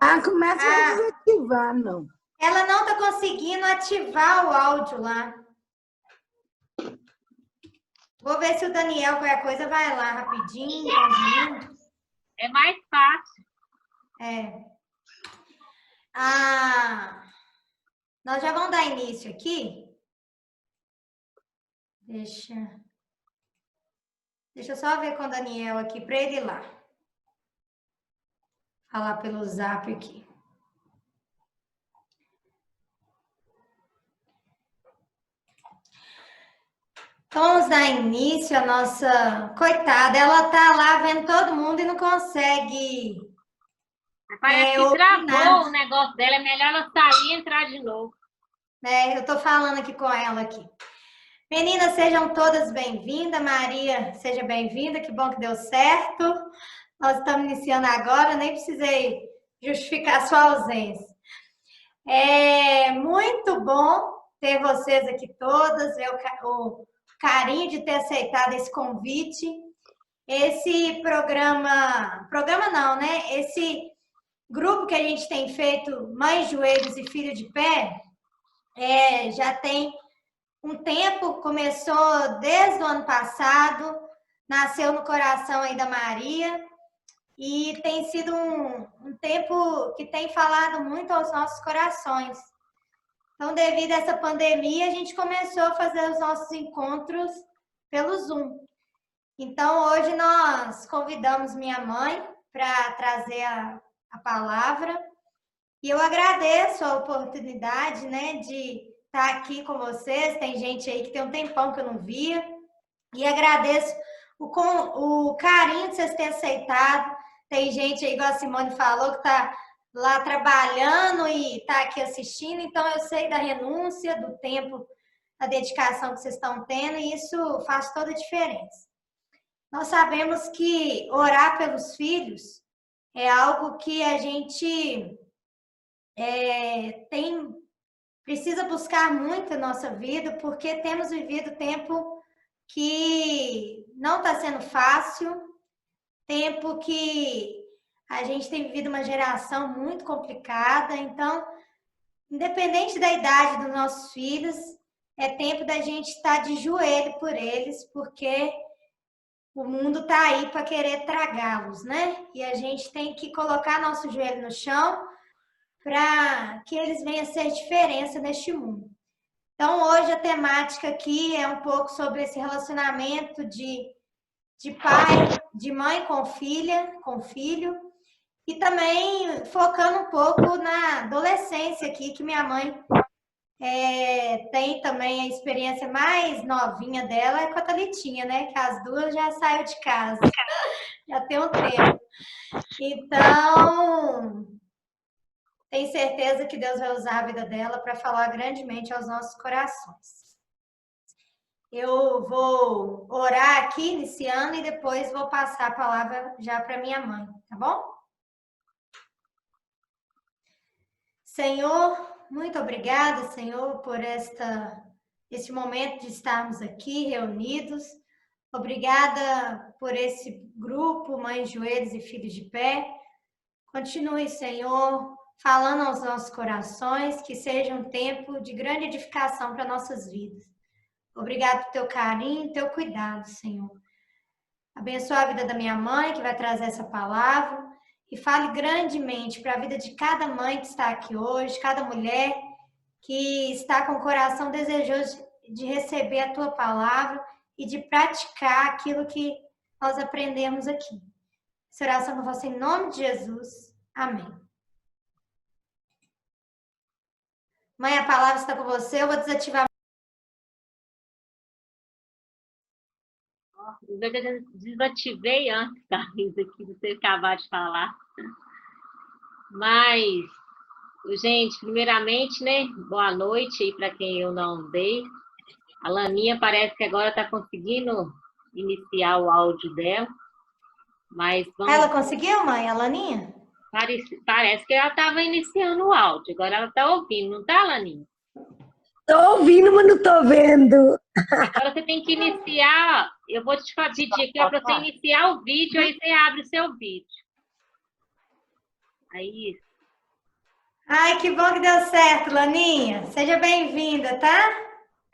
Ah, começa a Ah, desativar, não. ela não está conseguindo ativar o áudio lá. Vou ver se o Daniel, qualquer coisa, vai lá rapidinho, com os meninos. É mais fácil. É. Ah, nós já vamos dar início aqui. Deixa eu só ver com o Daniel aqui, para ele ir lá. Falar pelo zap aqui. Vamos dar início à nossa... Coitada, ela tá lá vendo todo mundo e não consegue... Parece que travou o negócio dela. É melhor ela sair e entrar de novo. Eu tô falando aqui com ela aqui. Meninas, sejam todas bem-vindas. Maria, seja bem-vinda. Que bom que deu certo. Nós estamos iniciando agora, nem precisei justificar a sua ausência. É muito bom ter vocês aqui todas, ver o carinho de ter aceitado esse convite. Esse programa não, né? Esse grupo que a gente tem feito, Mães, Joelhos e Filho de Pé, já tem um tempo, começou desde o ano passado, nasceu no coração aí da Maria, e tem sido um tempo que tem falado muito aos nossos corações. Então, devido a essa pandemia, a gente começou a fazer os nossos encontros pelo Zoom. Então, hoje nós convidamos minha mãe para trazer a palavra, e eu agradeço a oportunidade, né, de estar aqui com vocês. Tem gente aí que tem um tempão que eu não via, e agradeço o carinho de vocês terem aceitado. Tem gente aí, igual a Simone falou, que está lá trabalhando e está aqui assistindo, então eu sei da renúncia, do tempo, da dedicação que vocês estão tendo, e isso faz toda a diferença. Nós sabemos que orar pelos filhos é algo que a gente precisa buscar muito na nossa vida, porque temos vivido tempo que não está sendo fácil, tempo que a gente tem vivido uma geração muito complicada. Então, independente da idade dos nossos filhos, é tempo da gente estar de joelho por eles, porque o mundo está aí para querer tragá-los, né? E a gente tem que colocar nosso joelho no chão para que eles venham a ser diferença neste mundo. Então, hoje a temática aqui é um pouco sobre esse relacionamento de pai, de mãe com filha, com filho, e também focando um pouco na adolescência aqui, que minha mãe tem também a experiência mais novinha dela é com a Thalitinha, né? Que as duas já saíram de casa, já tem um tempo. Então, tenho certeza que Deus vai usar a vida dela para falar grandemente aos nossos corações. Eu vou orar aqui, iniciando, e depois vou passar a palavra já para minha mãe, tá bom? Senhor, muito obrigada, Senhor, por este momento de estarmos aqui reunidos. Obrigada por esse grupo, Mães, Joelhos e Filhos de Pé. Continue, Senhor, falando aos nossos corações, que seja um tempo de grande edificação para nossas vidas. Obrigado pelo teu carinho e teu cuidado, Senhor. Abençoa a vida da minha mãe, que vai trazer essa palavra, e fale grandemente para a vida de cada mãe que está aqui hoje, cada mulher que está com o coração desejoso de receber a tua palavra e de praticar aquilo que nós aprendemos aqui. Essa oração eu faço em nome de Jesus. Amém. Mãe, a palavra está com você. Eu vou desativar. Eu desativei antes da Risa aqui, você acabar de falar. Mas, gente, primeiramente, né? Boa noite aí para quem eu não dei. A Laninha parece que agora está conseguindo iniciar o áudio dela. Mas vamos... Ela conseguiu, mãe, a Laninha? Parece que ela estava iniciando o áudio. Agora ela está ouvindo, não está, Laninha? Estou ouvindo, mas não estou vendo. Agora você tem que iniciar. Eu vou te pedir aqui para você iniciar o vídeo, aí você abre o seu vídeo. Aí, Ai, que bom que deu certo, Laninha. Seja bem-vinda, tá?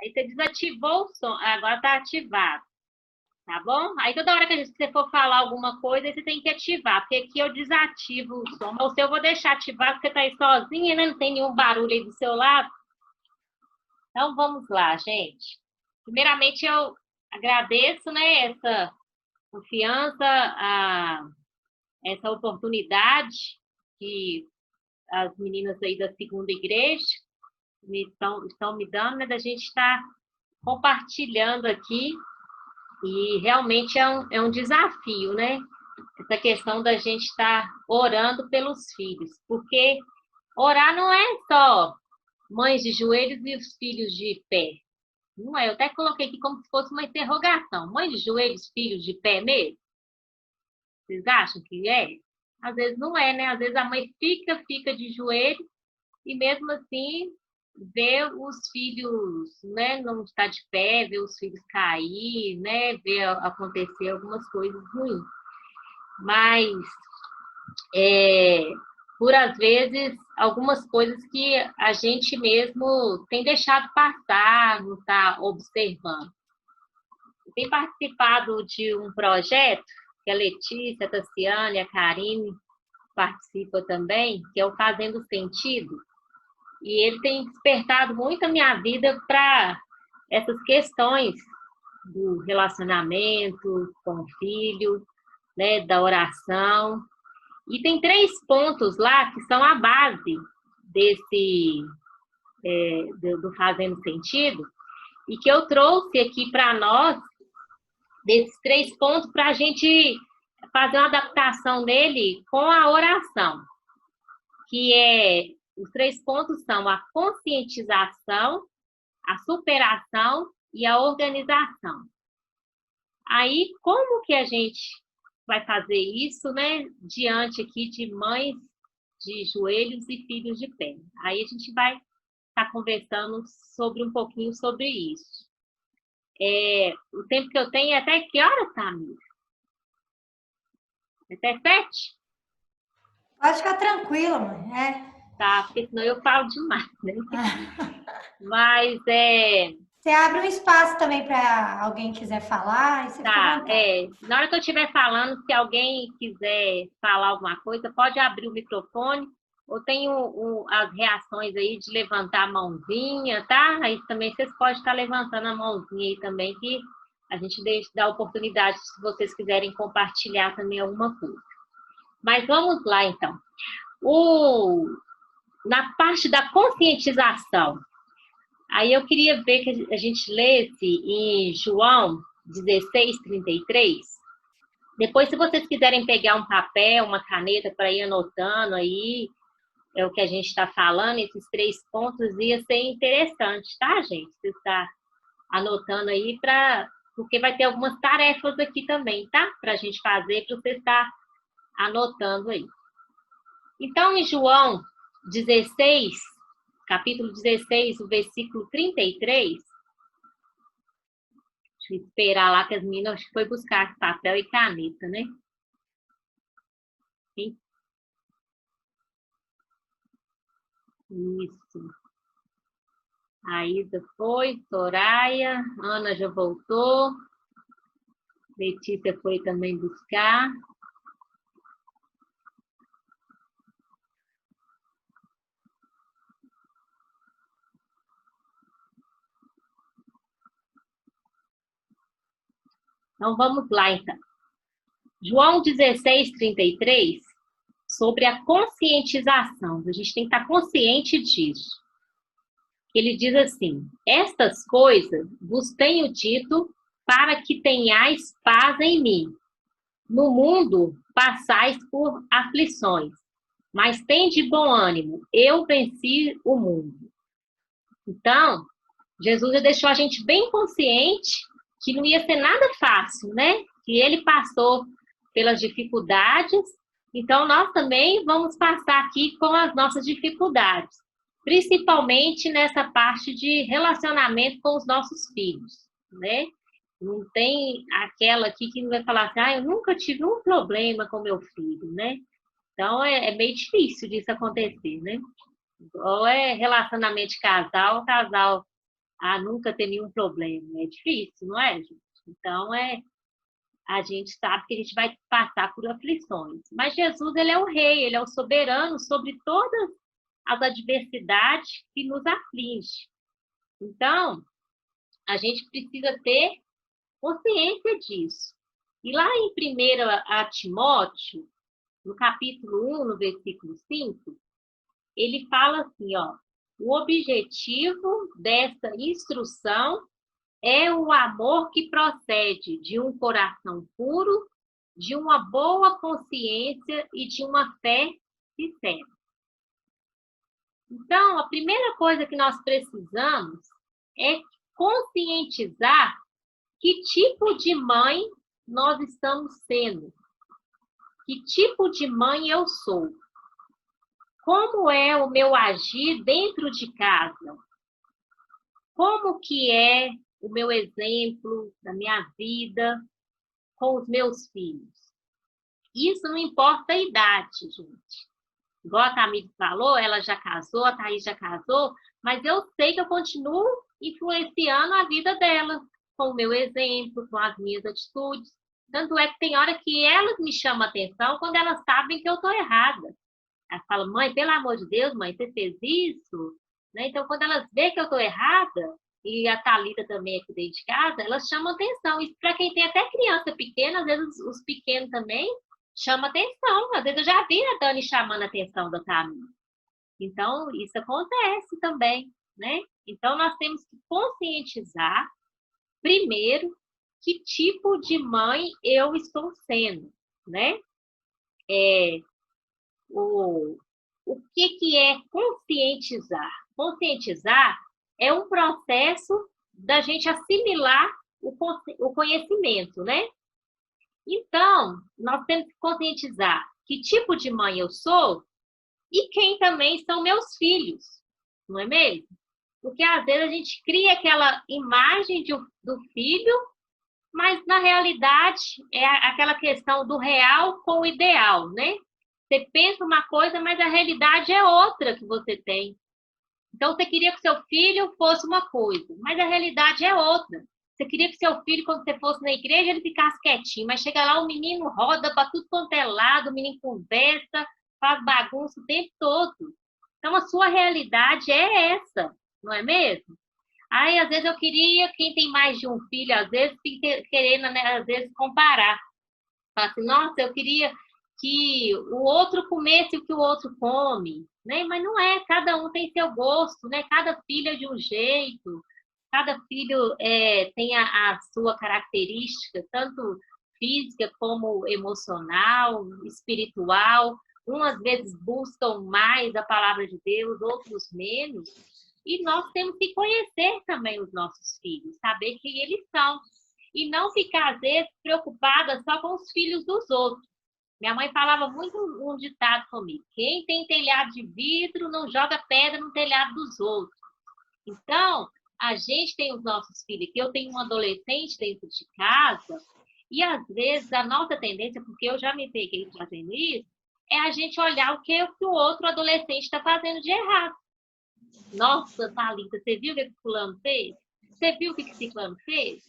Aí você desativou o som, agora tá ativado, tá bom? Aí toda hora que você for falar alguma coisa, você tem que ativar, porque aqui eu desativo o som. Ou se eu vou deixar ativado, porque você tá aí sozinha, né? Não tem nenhum barulho aí do seu lado. Então vamos lá, gente. Primeiramente, eu agradeço, né, essa confiança, essa oportunidade que as meninas aí da segunda igreja estão me dando, né, da gente estar compartilhando aqui. E realmente é um desafio, né? Essa questão da gente estar orando pelos filhos, porque orar não é só mães de joelhos e os filhos de pé. Não é, eu até coloquei aqui como se fosse uma interrogação. Mãe de joelhos, filhos de pé mesmo? Vocês acham que é? Às vezes não é, né? Às vezes a mãe fica de joelho e mesmo assim vê os filhos, né, não estar de pé, vê os filhos cair, né, vê acontecer algumas coisas ruins. Mas, por às vezes, algumas coisas que a gente mesmo tem deixado passar, não está observando. Eu tenho participado de um projeto que a Letícia, a Tassiane, a Karine participam também, que é o Fazendo Sentido. E ele tem despertado muito a minha vida para essas questões do relacionamento com o filho, né, da oração. E tem 3 pontos lá que são a base desse do Fazendo Sentido e que eu trouxe aqui para nós, desses 3 pontos, para a gente fazer uma adaptação nele com a oração, que os 3 pontos são a conscientização, a superação e a organização. Aí, como que a gente vai fazer isso, né, diante aqui de mães de joelhos e filhos de pé? Aí a gente vai estar conversando um pouquinho sobre isso. O tempo que eu tenho é até que hora, Tamir? Até 7? Pode ficar tranquila, mãe. Tá, porque senão eu falo demais, né? Mas Você abre um espaço também para alguém quiser falar e você fica à vontade. Na hora que eu estiver falando, se alguém quiser falar alguma coisa, pode abrir o microfone. Ou tem as reações aí de levantar a mãozinha, tá? Aí também vocês podem estar levantando a mãozinha aí também, que a gente dá a oportunidade, se vocês quiserem compartilhar também alguma coisa. Mas vamos lá, então. Na parte da conscientização, aí eu queria ver que a gente lesse em João 16:33. Depois, se vocês quiserem pegar um papel, uma caneta para ir anotando aí, o que a gente está falando, esses 3 pontos, ia ser interessante, tá, gente? Você está anotando aí, porque vai ter algumas tarefas aqui também, tá? Para a gente fazer, para você estar anotando aí. Então, em João 16, capítulo 16, o versículo 33, deixa eu esperar lá que as meninas acho que foi buscar papel e caneta, né? Sim. Isso. A Isa foi, Soraya, Ana já voltou, Letícia foi também buscar. Então, vamos lá, então. João 16:33, sobre a conscientização. A gente tem que estar consciente disso. Ele diz assim: estas coisas vos tenho dito para que tenhais paz em mim. No mundo passais por aflições, mas tende bom ânimo, eu venci o mundo. Então, Jesus já deixou a gente bem consciente que não ia ser nada fácil, né? Que ele passou pelas dificuldades, então nós também vamos passar aqui com as nossas dificuldades, principalmente nessa parte de relacionamento com os nossos filhos, né? Não tem aquela aqui que não vai falar assim, eu nunca tive um problema com meu filho, né? Então é meio difícil disso acontecer, né? Ou é relacionamento de casal, o casal nunca tem nenhum problema. É difícil, não é, gente? Então, a gente sabe que a gente vai passar por aflições. Mas Jesus, ele é o rei, ele é o soberano sobre todas as adversidades que nos afligem. Então, a gente precisa ter consciência disso. E lá em 1 a Timóteo, no capítulo 1, no versículo 5, ele fala assim, ó, o objetivo dessa instrução é o amor que procede de um coração puro, de uma boa consciência e de uma fé sincera. Então, a primeira coisa que nós precisamos é conscientizar que tipo de mãe nós estamos sendo, que tipo de mãe eu sou, como é o meu agir dentro de casa, como que é o meu exemplo da minha vida com os meus filhos. Isso não importa a idade, gente. Igual a Tamires falou, ela já casou, a Thaís já casou, mas eu sei que eu continuo influenciando a vida dela com o meu exemplo, com as minhas atitudes. Tanto é que tem hora que elas me chamam a atenção quando elas sabem que eu estou errada. Elas falam, mãe, pelo amor de Deus, mãe, você fez isso? Né? Então, quando elas veem que eu estou errada, e a Thalita também aqui dentro de casa, elas chamam atenção. E para quem tem até criança pequena, às vezes os pequenos também chamam atenção. Às vezes eu já vi a Dani chamando a atenção da Tamires. Então, isso acontece também, né? Então, nós temos que conscientizar, primeiro, que tipo de mãe eu estou sendo, né? O que é conscientizar? Conscientizar é um processo da gente assimilar o conhecimento, né? Então, nós temos que conscientizar que tipo de mãe eu sou e quem também são meus filhos, não é mesmo? Porque às vezes a gente cria aquela imagem do filho, mas na realidade é aquela questão do real com o ideal, né? Você pensa uma coisa, mas a realidade é outra que você tem. Então, você queria que seu filho fosse uma coisa, mas a realidade é outra. Você queria que seu filho, quando você fosse na igreja, ele ficasse quietinho, mas chega lá, o menino roda para tudo quanto é lado, o menino conversa, faz bagunça o tempo todo. Então, a sua realidade é essa, não é mesmo? Aí, às vezes, eu queria, quem tem mais de um filho, às vezes, fica querendo, né, às vezes, comparar. Fala assim, nossa, eu queria que o outro comesse o que o outro come, né? Mas não é, cada um tem seu gosto, né? Cada filho é de um jeito, cada filho tem a sua característica, tanto física como emocional, espiritual. Umas vezes buscam mais a palavra de Deus, outros menos. E nós temos que conhecer também os nossos filhos, saber quem eles são. E não ficar, às vezes, preocupada só com os filhos dos outros. Minha mãe falava muito um ditado comigo: quem tem telhado de vidro não joga pedra no telhado dos outros. Então, a gente tem os nossos filhos, que eu tenho um adolescente dentro de casa, e às vezes a nossa tendência, porque eu já me peguei fazendo isso, é a gente olhar o que o outro adolescente está fazendo de errado. Nossa, Thalita, você viu o que o fulano fez? Você viu o que o ciclano fez?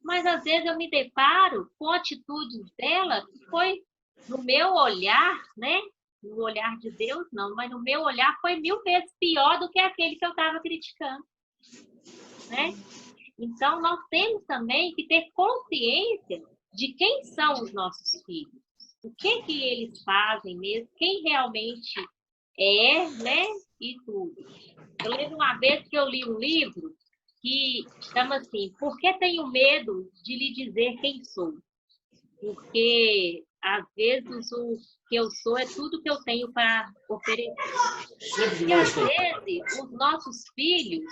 Mas às vezes eu me deparo com atitudes dela que foi, no meu olhar, né? No olhar de Deus, não, mas no meu olhar foi 1000 vezes pior do que aquele que eu estava criticando, né? Então, nós temos também que ter consciência de quem são os nossos filhos, o que eles fazem mesmo, quem realmente é, né? E tudo. Eu lembro uma vez que eu li um livro que chama assim, Por que tenho medo de lhe dizer quem sou? Porque, às vezes, o que eu sou é tudo que eu tenho para oferecer. E, às vezes, os nossos filhos,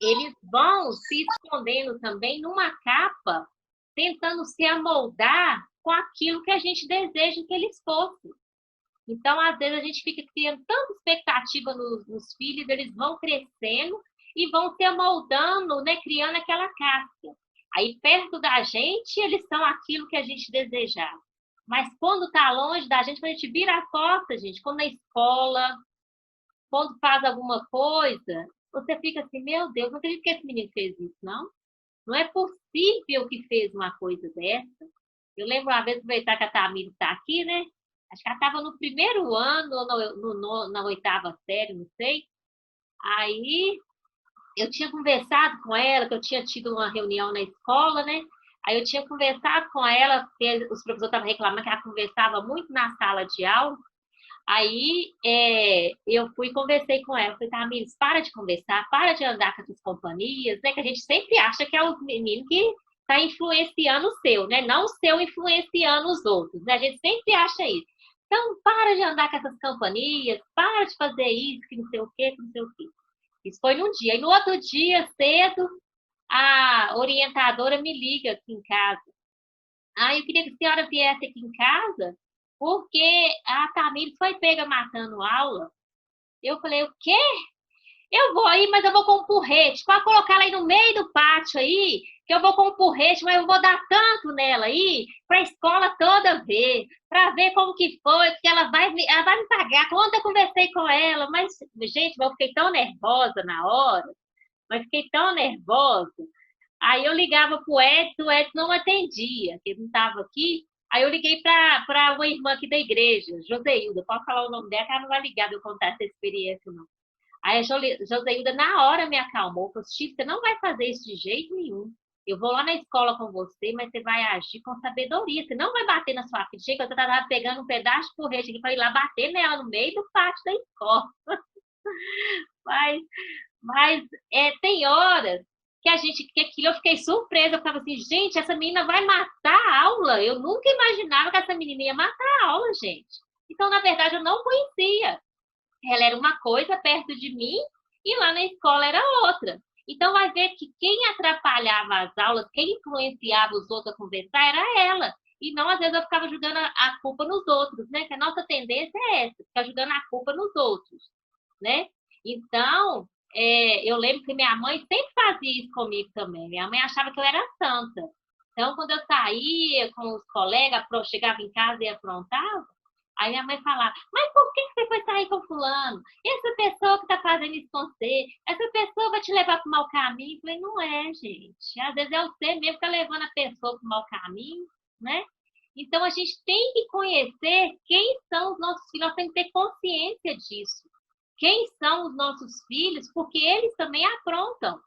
eles vão se escondendo também numa capa, tentando se amoldar com aquilo que a gente deseja que eles fossem. Então, às vezes, a gente fica criando tanta expectativa nos filhos, eles vão crescendo e vão se amoldando, né, criando aquela casca. Aí, perto da gente, eles são aquilo que a gente desejava. Mas quando está longe da gente, quando a gente vira a costa, gente, quando na escola, quando faz alguma coisa, você fica assim, meu Deus, não acredito que esse menino fez isso, não. Não é possível que fez uma coisa dessa. Eu lembro uma vez, aproveitar que a Tamires está aqui, né? Acho que ela estava no primeiro ano, ou na oitava série, não sei. Aí eu tinha conversado com ela, que eu tinha tido uma reunião na escola, né? Aí eu tinha conversado com ela, porque os professores estavam reclamando que ela conversava muito na sala de aula. Aí eu fui e conversei com ela. Falei, Tamires, para de conversar, para de andar com essas companhias, né? Que a gente sempre acha que é o menino que está influenciando o seu, né? Não o seu influenciando os outros, né? A gente sempre acha isso. Então, para de andar com essas companhias, para de fazer isso, que não sei o quê, que não sei o quê. Isso foi num dia. E no outro dia, cedo, a orientadora me liga aqui em casa. Ah, eu queria que a senhora viesse aqui em casa, porque a Tamires foi pega matando aula. Eu falei, o quê? Eu vou aí, mas eu vou com um porrete. Pode colocar ela aí no meio do pátio aí, que eu vou com um porrete, mas eu vou dar tanto nela aí, para a escola toda ver, para ver como que foi, porque ela vai me pagar. Ontem eu conversei com ela, mas, gente, eu fiquei tão nervosa na hora, mas fiquei tão nervosa. Aí eu ligava pro Edson, o Edson não atendia, que ele não estava aqui. Aí eu liguei para uma irmã aqui da igreja, Joseilda, pode falar o nome dela, que ela não vai ligar de eu contar essa experiência, não. Aí a Joseilda, na hora, me acalmou, falou, Chico, você não vai fazer isso de jeito nenhum. Eu vou lá na escola com você, mas você vai agir com sabedoria. Você não vai bater na sua filha. Chega, eu estava pegando um pedaço de porrete aqui para ir lá bater nela no meio do pátio da escola. Mas, mas tem horas que aquilo eu fiquei surpresa. Eu ficava assim, gente, essa menina vai matar a aula. Eu nunca imaginava que essa menina ia matar a aula, gente. Então, na verdade, eu não conhecia. Ela era uma coisa perto de mim e lá na escola era outra. Então, vai ver que quem atrapalhava as aulas, quem influenciava os outros a conversar era ela. E não, às vezes, eu ficava jogando a culpa nos outros, né? Que a nossa tendência é essa, ficar jogando a culpa nos outros, né? Então, eu lembro que minha mãe sempre fazia isso comigo também. Minha mãe achava que eu era santa. Então, quando eu saía com os colegas, chegava em casa e aprontava, aí minha mãe falava, mas por que você foi sair com fulano? Essa pessoa que está fazendo isso com você, essa pessoa vai te levar para o mau caminho? Eu falei, não é, gente. Às vezes é você mesmo que está levando a pessoa para o mau caminho, né? Então, a gente tem que conhecer quem são os nossos filhos, nós temos que ter consciência disso. Quem são os nossos filhos, porque eles também aprontam,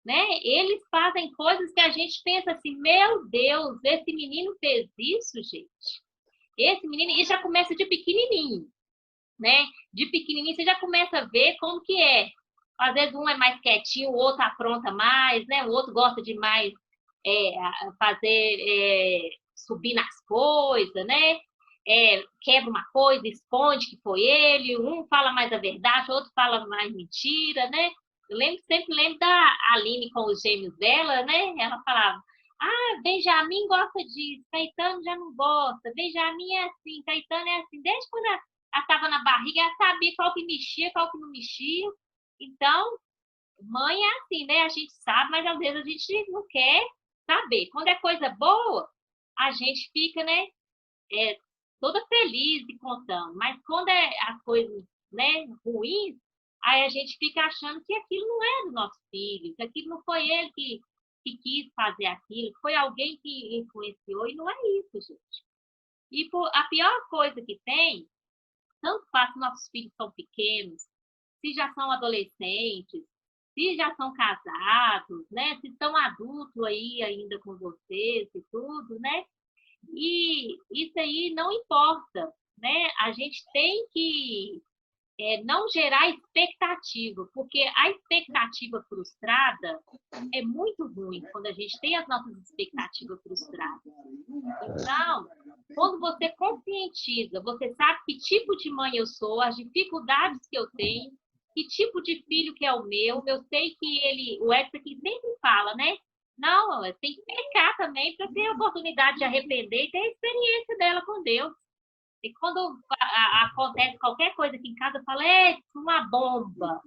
né? Eles fazem coisas que a gente pensa assim, meu Deus, esse menino fez isso, gente. Esse menino, e já começa de pequenininho, né? De pequenininho você já começa a ver como que é. Às vezes um é mais quietinho, o outro apronta mais, né? O outro gosta de mais subir nas coisas, né? Quebra uma coisa, esconde que foi ele, um fala mais a verdade, o outro fala mais mentira, né? Eu sempre lembro da Aline com os gêmeos dela, né? Ela falava, Benjamin gosta disso, Caetano já não gosta, Benjamin é assim, Caetano é assim. Desde quando ela estava na barriga, ela sabia qual que mexia, qual que não mexia. Então, mãe é assim, né? A gente sabe, mas às vezes a gente não quer saber. Quando é coisa boa, a gente fica, né, toda feliz e contando. Mas quando é as coisas, né, ruins, aí a gente fica achando que aquilo não é do nosso filho, que aquilo não foi ele que quis fazer aquilo, foi alguém que influenciou, e não é isso, gente. E a pior coisa que tem, tanto faz que nossos filhos são pequenos, se já são adolescentes, se já são casados, né? Se estão adultos aí ainda com vocês e tudo, né? E isso aí não importa, né? A gente tem que não gerar expectativa, porque a expectativa frustrada é muito ruim quando a gente tem as nossas expectativas frustradas. Então, quando você conscientiza, você sabe que tipo de mãe eu sou, as dificuldades que eu tenho, que tipo de filho que é o meu, eu sei que o Edson aqui sempre fala, né? Não, tem que pecar também para ter a oportunidade de arrepender e ter a experiência dela com Deus. E quando acontece qualquer coisa aqui em casa, eu falo, uma bomba.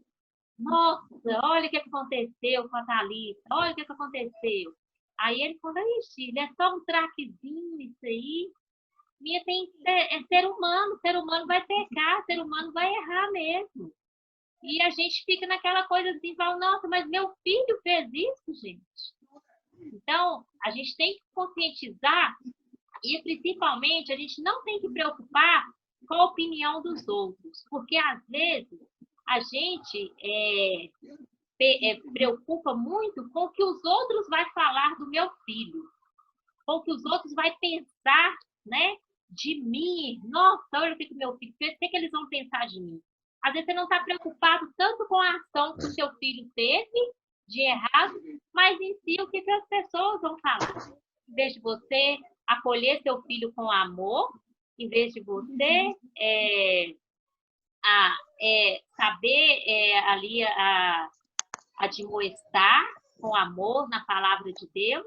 Nossa, olha o que aconteceu com a Thalita, olha o que aconteceu. Aí ele fala, ixi, é só um traquezinho isso aí. Minha ser humano vai pecar, ser humano vai errar mesmo. E a gente fica naquela coisa assim, fala, nossa, mas meu filho fez isso, gente. Então, a gente tem que conscientizar e, principalmente, a gente não tem que preocupar com a opinião dos outros, porque, às vezes, a gente preocupa muito com o que os outros vão falar do meu filho, com o que os outros vão pensar, né, de mim. Nossa, olha o que o meu filho fez, o que eles vão pensar de mim? Às vezes você não está preocupado tanto com a ação que o seu filho teve de errado, mas em si o que as pessoas vão falar. Em vez de você acolher seu filho com amor, em vez de você saber ali admoestar com amor na palavra de Deus,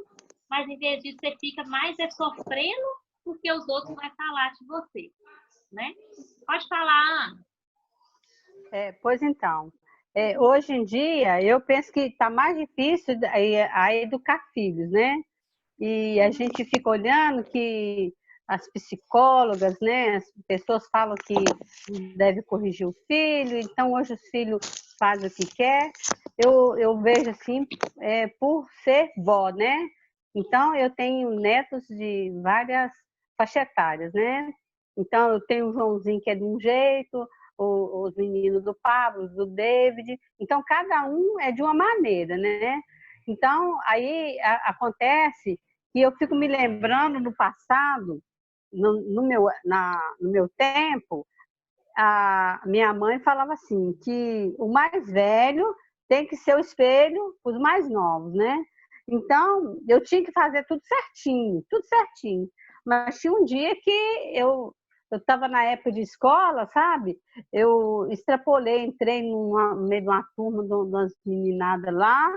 mas em vez disso você fica mais sofrendo porque os outros vão falar de você, né? Pode falar, Ana. Pois então, hoje em dia eu penso que está mais difícil a educar filhos, né? E a gente fica olhando que as psicólogas, né, as pessoas falam que deve corrigir o filho, então hoje os filhos fazem o que quer. Eu vejo assim, por ser vó, né? Então eu tenho netos de várias faixas etárias, né? Então eu tenho o Joãozinho que é de um jeito, os meninos do Pablo, do David, então cada um é de uma maneira, né? Então aí acontece que eu fico me lembrando no passado, no meu tempo, a minha mãe falava assim, que o mais velho tem que ser o espelho para os mais novos, né? Então, eu tinha que fazer tudo certinho, tudo certinho. Mas tinha um dia que eu estava na época de escola, sabe? Eu extrapolei, entrei no meio de uma turma de umas meninadas lá,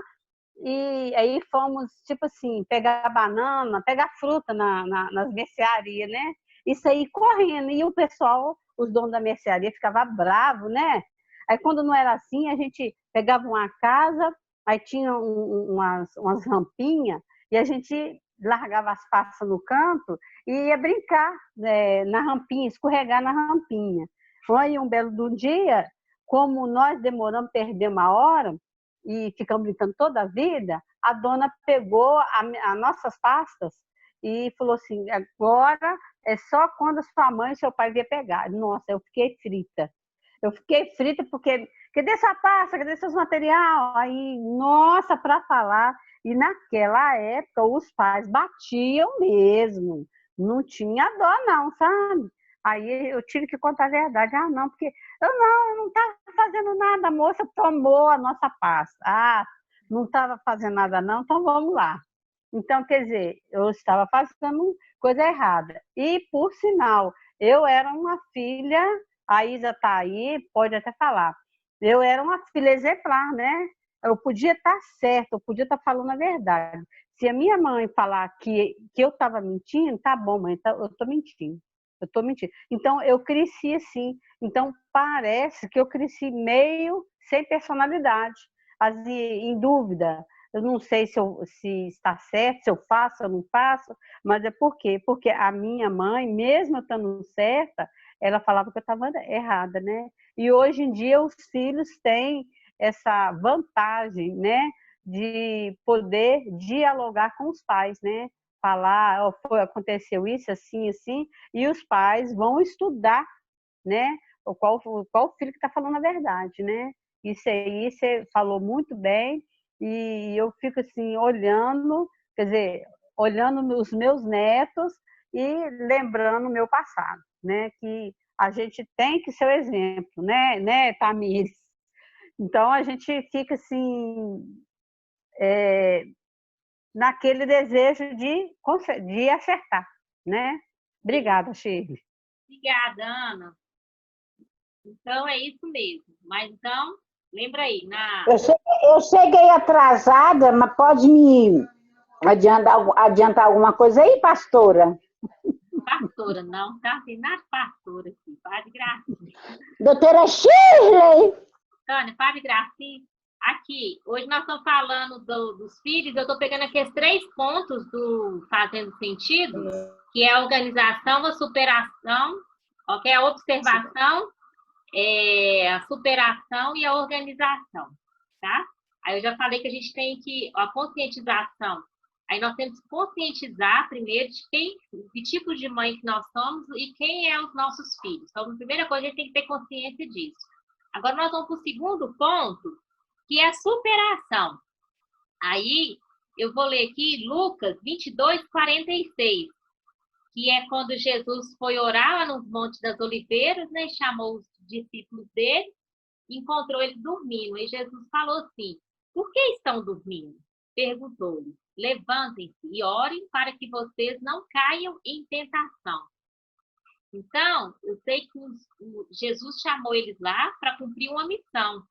e aí fomos, tipo assim, pegar banana, pegar fruta nas mercearias, né? Isso aí correndo. E o pessoal, os donos da mercearia, ficavam bravos, né? Aí quando não era assim, a gente pegava uma casa, aí tinha umas rampinhas, e a gente largava as passas no canto e ia brincar, né, na rampinha, escorregar na rampinha. Foi um belo do dia, como nós demoramos, perder uma hora, e ficamos brincando toda a vida, a dona pegou as nossas pastas e falou assim, agora é só quando a sua mãe e seu pai vier pegar. Nossa, eu fiquei frita. Eu fiquei frita porque, cadê essa pasta, cadê seus material? Aí, nossa, para falar. E naquela época os pais batiam mesmo. Não tinha dó não, sabe? Aí eu tive que contar a verdade. Ah, não, porque eu não estava fazendo nada, a moça tomou a nossa pasta. Ah, não estava fazendo nada não, então vamos lá. Então, quer dizer, eu estava fazendo coisa errada. E, por sinal, eu era uma filha, a Isa está aí, pode até falar, eu era uma filha exemplar, né? Eu podia estar certa, eu podia estar falando a verdade. Se a minha mãe falar que eu estava mentindo, tá bom, mãe, eu estou mentindo. Eu estou mentindo. Então, eu cresci assim. Então, parece que eu cresci meio sem personalidade. Em dúvida. Eu não sei se está certo, se eu faço ou não faço, mas é por quê? Porque a minha mãe, mesmo eu estando certa, ela falava que eu estava errada, né? E hoje em dia os filhos têm essa vantagem, né? De poder dialogar com os pais, né? Falar, oh, aconteceu isso, assim, assim, e os pais vão estudar, né? Qual filho que está falando a verdade, né? Isso aí você falou muito bem, e eu fico assim, olhando, quer dizer, olhando os meus netos e lembrando o meu passado, né? Que a gente tem que ser o exemplo, né, Tamires? Então, a gente fica assim, naquele desejo de acertar, né? Obrigada, Shirley. Obrigada, Ana. Então, é isso mesmo. Mas, então, lembra aí, Eu cheguei atrasada, mas pode me adiantar alguma coisa aí, pastora? Pastora, não, tá? Tem nada de pastora aqui, Padre Gracinha. Doutora Shirley! Tânia, Padre Gracinha. Aqui, hoje nós estamos falando dos filhos, eu estou pegando aqui os 3 pontos do Fazendo Sentido, que é a organização, a superação, okay? A observação a superação e a organização, tá? Aí eu já falei que a gente tem a conscientização. Aí nós temos que conscientizar primeiro de tipo de mãe que nós somos e quem é os nossos filhos. Então, a primeira coisa, a gente tem que ter consciência disso. Agora nós vamos para o segundo ponto, que é a superação. Aí eu vou ler aqui Lucas 22:46, que é quando Jesus foi orar lá no Monte das Oliveiras, né? Chamou os discípulos dele, encontrou eles dormindo. E Jesus falou assim: por que estão dormindo? Perguntou-lhes: levantem-se e orem para que vocês não caiam em tentação. Então, eu sei que Jesus chamou eles lá para cumprir uma missão,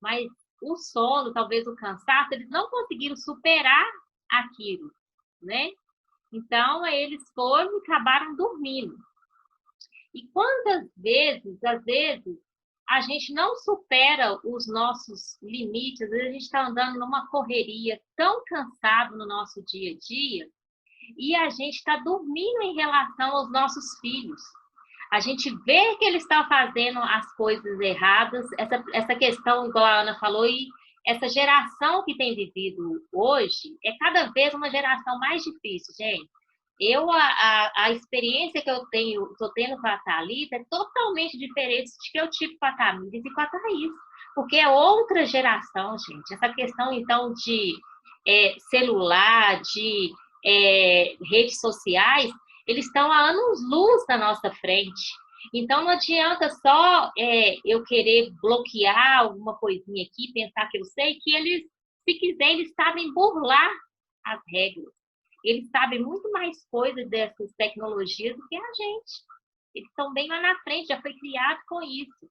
mas o sono, talvez o cansaço, eles não conseguiram superar aquilo, né? Então, eles foram e acabaram dormindo. E quantas vezes, às vezes, a gente não supera os nossos limites, às vezes a gente está andando numa correria tão cansado no nosso dia a dia, e a gente está dormindo em relação aos nossos filhos. A gente vê que eles estão fazendo as coisas erradas, essa questão, igual a Ana falou, e essa geração que tem vivido hoje é cada vez uma geração mais difícil, gente. A experiência que eu estou tendo com a Thalita é totalmente diferente de que eu tive com a Tamires e com a Thaís, porque é outra geração, gente. Essa questão, então, de celular, de redes sociais, eles estão há anos-luz na nossa frente. Então, não adianta só eu querer bloquear alguma coisinha aqui, pensar que eu sei, que eles, se quiser, eles sabem burlar as regras. Eles sabem muito mais coisas dessas tecnologias do que a gente. Eles estão bem lá na frente, já foi criado com isso.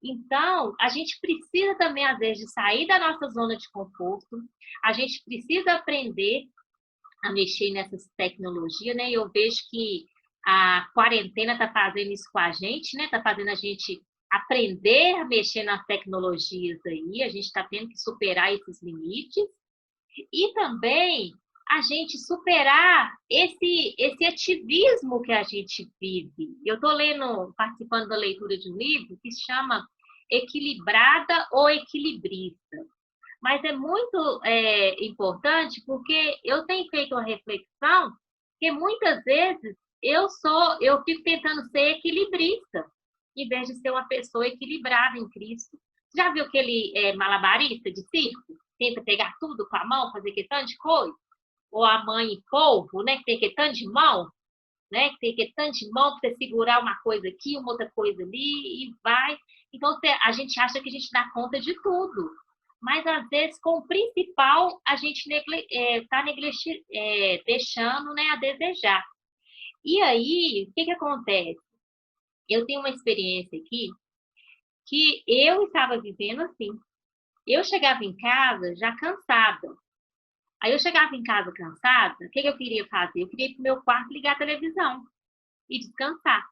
Então, a gente precisa também, às vezes, de sair da nossa zona de conforto. A gente precisa aprender a mexer nessas tecnologias, né? Eu vejo que a quarentena está fazendo isso com a gente, né? Está fazendo a gente aprender a mexer nas tecnologias aí. A gente está tendo que superar esses limites. E também a gente superar esse ativismo que a gente vive. Eu estou participando da leitura de um livro que se chama Equilibrada ou Equilibrista. Mas é muito importante porque eu tenho feito uma reflexão que muitas vezes eu fico tentando ser equilibrista, em vez de ser uma pessoa equilibrada em Cristo. Já viu aquele malabarista de circo? Tenta pegar tudo com a mão, fazer questão de coisa? Ou a mãe polvo, né? Que tem que tanto de mão, né? Que tem que tanto de mão para você segurar uma coisa aqui, uma outra coisa ali, e vai. Então, a gente acha que a gente dá conta de tudo. Mas, às vezes, com o principal, a gente está deixando, né, a desejar. E aí, o que acontece? Eu tenho uma experiência aqui que eu estava vivendo assim. Eu chegava em casa já cansada. Aí eu chegava em casa cansada, o que eu queria fazer? Eu queria ir para o meu quarto ligar a televisão e descansar.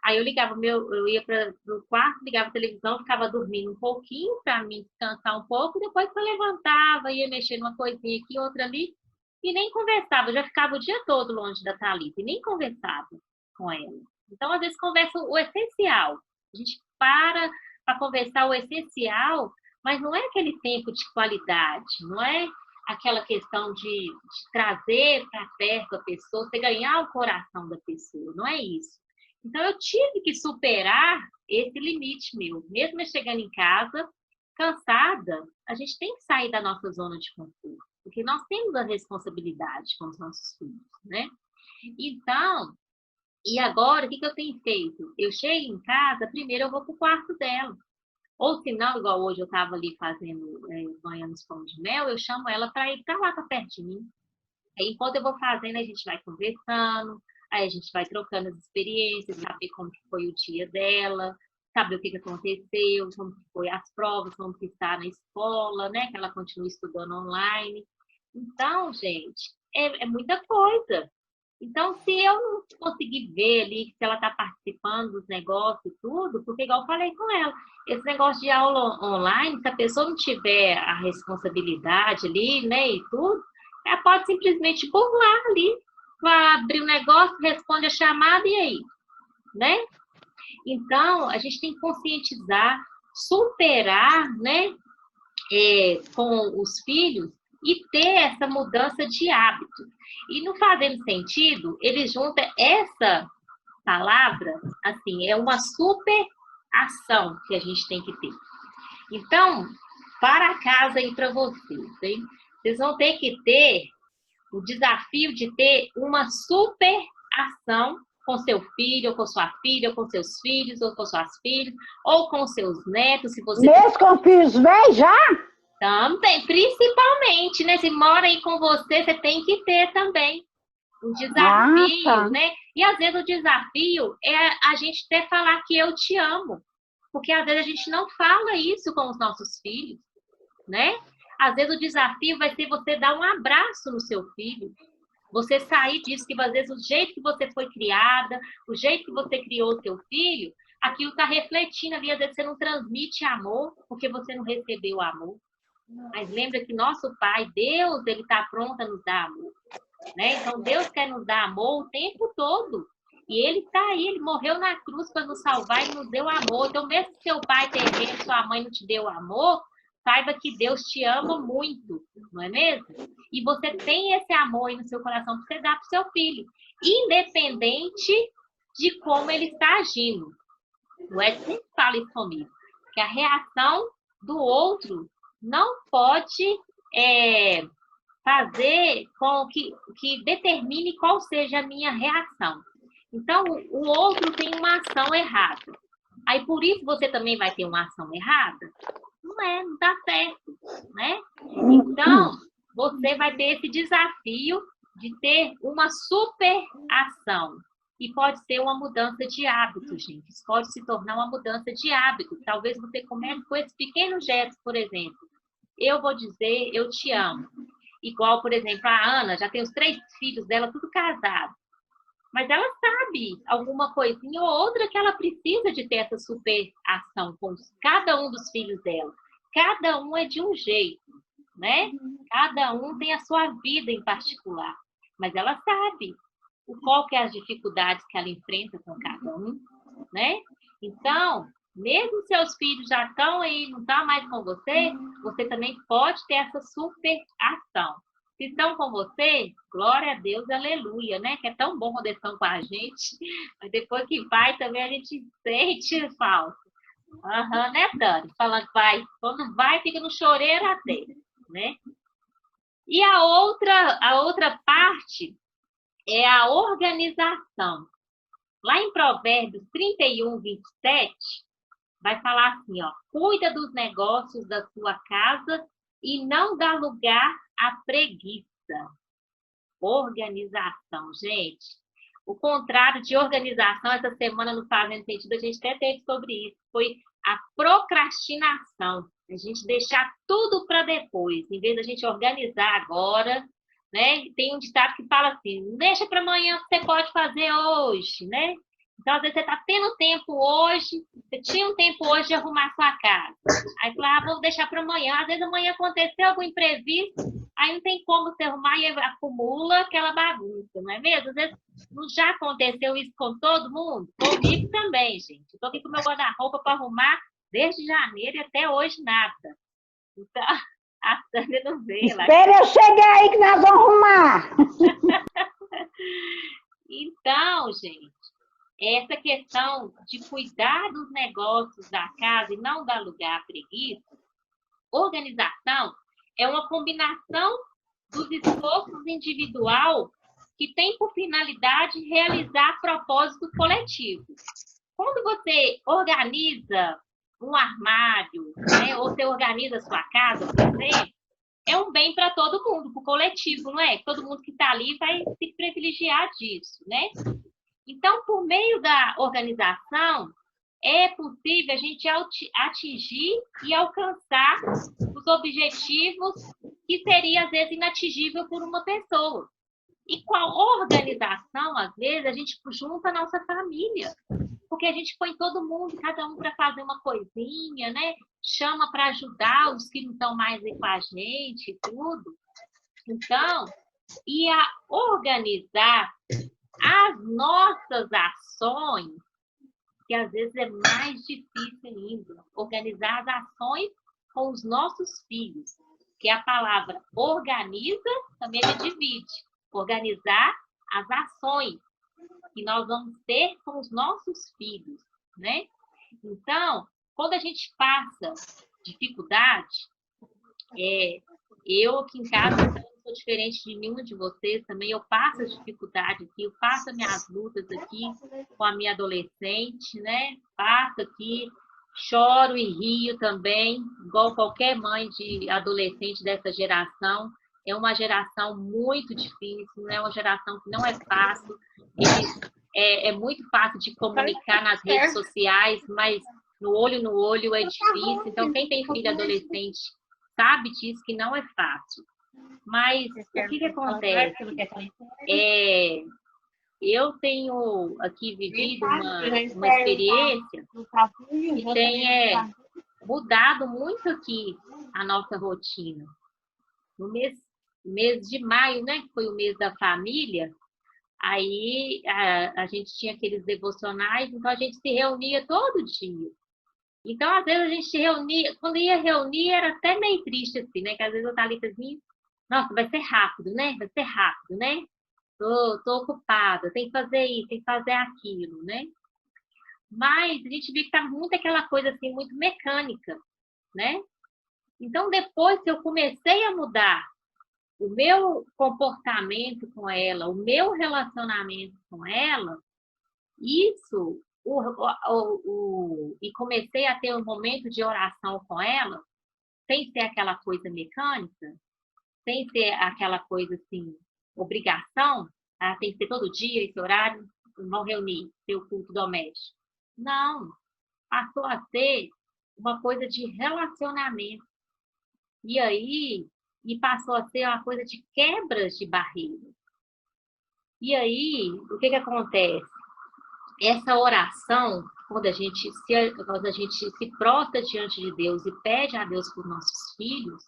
Aí eu ia para o quarto, ligava a televisão, ficava dormindo um pouquinho para mim descansar um pouco, depois eu levantava, ia mexer numa coisinha aqui, outra ali, e nem conversava. Eu já ficava o dia todo longe da Thalita e nem conversava com ela. Então, às vezes, conversa o essencial. A gente para conversar o essencial, mas não é aquele tempo de qualidade, não é aquela questão de trazer para perto a pessoa, você ganhar o coração da pessoa, não é isso. Então, eu tive que superar esse limite meu. Mesmo eu chegando em casa, cansada, a gente tem que sair da nossa zona de conforto, porque nós temos a responsabilidade com os nossos filhos, né? Então, e agora, o que eu tenho feito? Eu chego em casa, primeiro eu vou para o quarto dela. Ou se não, igual hoje eu estava ali fazendo, banhando os pão de mel, eu chamo ela para ir para lá, para perto de mim. Aí, enquanto eu vou fazendo, a gente vai conversando, aí a gente vai trocando as experiências, saber como que foi o dia dela, saber o que aconteceu, como que foi as provas, como que está na escola, né? Que ela continua estudando online. Então, gente, é muita coisa. Então, se eu não conseguir ver ali se ela está participando dos negócios e tudo, porque igual eu falei com ela, esse negócio de aula online, se a pessoa não tiver a responsabilidade ali, né, e tudo, ela pode simplesmente burlar ali, vai abrir o negócio, responde a chamada e aí, né? Então, a gente tem que conscientizar, superar, né, com os filhos e ter essa mudança de hábito. E não fazendo sentido, ele junta essa palavra, assim, é uma super ação que a gente tem que ter. Então, para casa e para vocês, hein? Vocês vão ter que ter o desafio de ter uma super ação com seu filho, ou com sua filha, ou com seus filhos, ou com suas filhas, ou com seus netos, se você... Mesmo com filhos velhos já? Também, principalmente, né? Se mora aí com você, você tem que ter também um desafio, tá. né? E às vezes o desafio é a gente até falar que eu te amo. Porque às vezes a gente não fala isso com os nossos filhos, né? Às vezes o desafio vai ser você dar um abraço no seu filho. Você sair disso, que às vezes o jeito que você foi criada, o jeito que você criou o seu filho, aquilo está refletindo ali, às vezes você não transmite amor, porque você não recebeu amor. Mas lembra que nosso Pai, Deus, ele está pronto a nos dar amor, né? Então Deus quer nos dar amor o tempo todo. E ele está aí, ele morreu na cruz para nos salvar e nos deu amor. Então, mesmo que seu pai terreno, sua mãe não te deu amor, saiba que Deus te ama muito, não é mesmo? E você tem esse amor aí no seu coração para você dar para o seu filho, independente de como ele está agindo. O Ed sempre fala isso comigo, que a reação do outro não pode fazer com que determine qual seja a minha reação. Então, o outro tem uma ação errada. Aí, por isso, você também vai ter uma ação errada? Não dá certo, né? Então, você vai ter esse desafio de ter uma super ação. E pode ser uma mudança de hábito, gente. Isso pode se tornar uma mudança de hábito. Talvez você comece com esse pequeno gesto, por exemplo. Eu vou dizer, eu te amo. Igual, por exemplo, a Ana, já tem os 3 filhos dela, tudo casado. Mas ela sabe alguma coisinha ou outra que ela precisa de ter essa super ação com cada um dos filhos dela. Cada um é de um jeito, né? Cada um tem a sua vida em particular. Mas ela sabe qual que é as dificuldades que ela enfrenta com cada um, né? Então, mesmo seus filhos já estão aí, não estão mais com você, você também pode ter essa super ação. Se estão com você, glória a Deus, aleluia, né? Que é tão bom quando eles estão com a gente, mas depois que vai também a gente sente falta. Né, Dani? Falando que vai, quando vai, fica no choreiro até, né? E a outra parte é a organização. Lá em Provérbios 31:27, vai falar assim, ó, cuida dos negócios da sua casa e não dá lugar à preguiça. Organização, gente. O contrário de organização, essa semana no Fazendo Sentido, a gente até teve sobre isso, foi a procrastinação. A gente deixar tudo para depois, em vez da gente organizar agora, né? Tem um ditado que fala assim, não deixa para amanhã o que você pode fazer hoje, né? Então, às vezes, você está tendo tempo hoje, você tinha um tempo hoje de arrumar sua casa. Aí, fala, vou deixar para amanhã. Às vezes, amanhã aconteceu algum imprevisto, aí não tem como você arrumar e acumula aquela bagunça, não é mesmo? Às vezes, não já aconteceu isso com todo mundo? Comigo também, gente. Estou aqui com o meu guarda-roupa para arrumar desde janeiro e até hoje nada. Então, a Sandra não veio lá. Espera eu chegar aí que nós vamos arrumar. Então, gente, essa questão de cuidar dos negócios da casa e não dar lugar à preguiça, organização é uma combinação dos esforços individual que tem por finalidade realizar propósito coletivo. Quando você organiza um armário, né, ou você organiza a sua casa, por exemplo, é um bem para todo mundo, para o coletivo, não é? Todo mundo que está ali vai se privilegiar disso, né? Então, por meio da organização, é possível a gente atingir e alcançar os objetivos que seria, às vezes, inatingível por uma pessoa. E com a organização, às vezes, a gente junta a nossa família, porque a gente põe todo mundo, cada um para fazer uma coisinha, né? Chama para ajudar os que não estão mais aí com a gente e tudo. Então, e a organizar as nossas ações porque às vezes é mais difícil ainda organizar as ações com os nossos filhos, que a palavra organiza também ele divide. Organizar as ações que nós vamos ter com os nossos filhos, né? Então, quando a gente passa dificuldade, eu aqui em casa não sou diferente de nenhuma de vocês também, eu passo as dificuldades aqui, eu passo as minhas lutas aqui com a minha adolescente, né? Passo aqui, choro e rio também, igual qualquer mãe de adolescente dessa geração. É uma geração muito difícil, é uma geração que não é fácil. É muito fácil de comunicar nas redes sociais, mas no olho é difícil. Então, quem tem filho adolescente sabe disso, que não é fácil. Mas o que acontece? Eu tenho aqui vivido uma experiência que tem mudado muito aqui a nossa rotina. No mês de maio, né, que foi o mês da família, aí a gente tinha aqueles devocionais, então a gente se reunia todo dia. Então, às vezes, a gente se reunia, quando ia reunir, era até meio triste, assim, né? Que às vezes eu estava ali assim, nossa, vai ser rápido, né? Vai ser rápido, né? Tô ocupada, tem que fazer isso, tem que fazer aquilo, né? Mas a gente viu que tá muito aquela coisa, assim, muito mecânica, né? Então, depois que eu comecei a mudar o meu comportamento com ela, o meu relacionamento com ela, isso, e comecei a ter um momento de oração com ela, sem ser aquela coisa mecânica, sem ser aquela coisa assim, obrigação, tem que ser todo dia esse horário, vão reunir, ter o culto doméstico. Não, passou a ser uma coisa de relacionamento. E aí, passou a ser uma coisa de quebras de barreiras. E aí, o que acontece? Essa oração, quando a gente se prostra diante de Deus e pede a Deus por nossos filhos,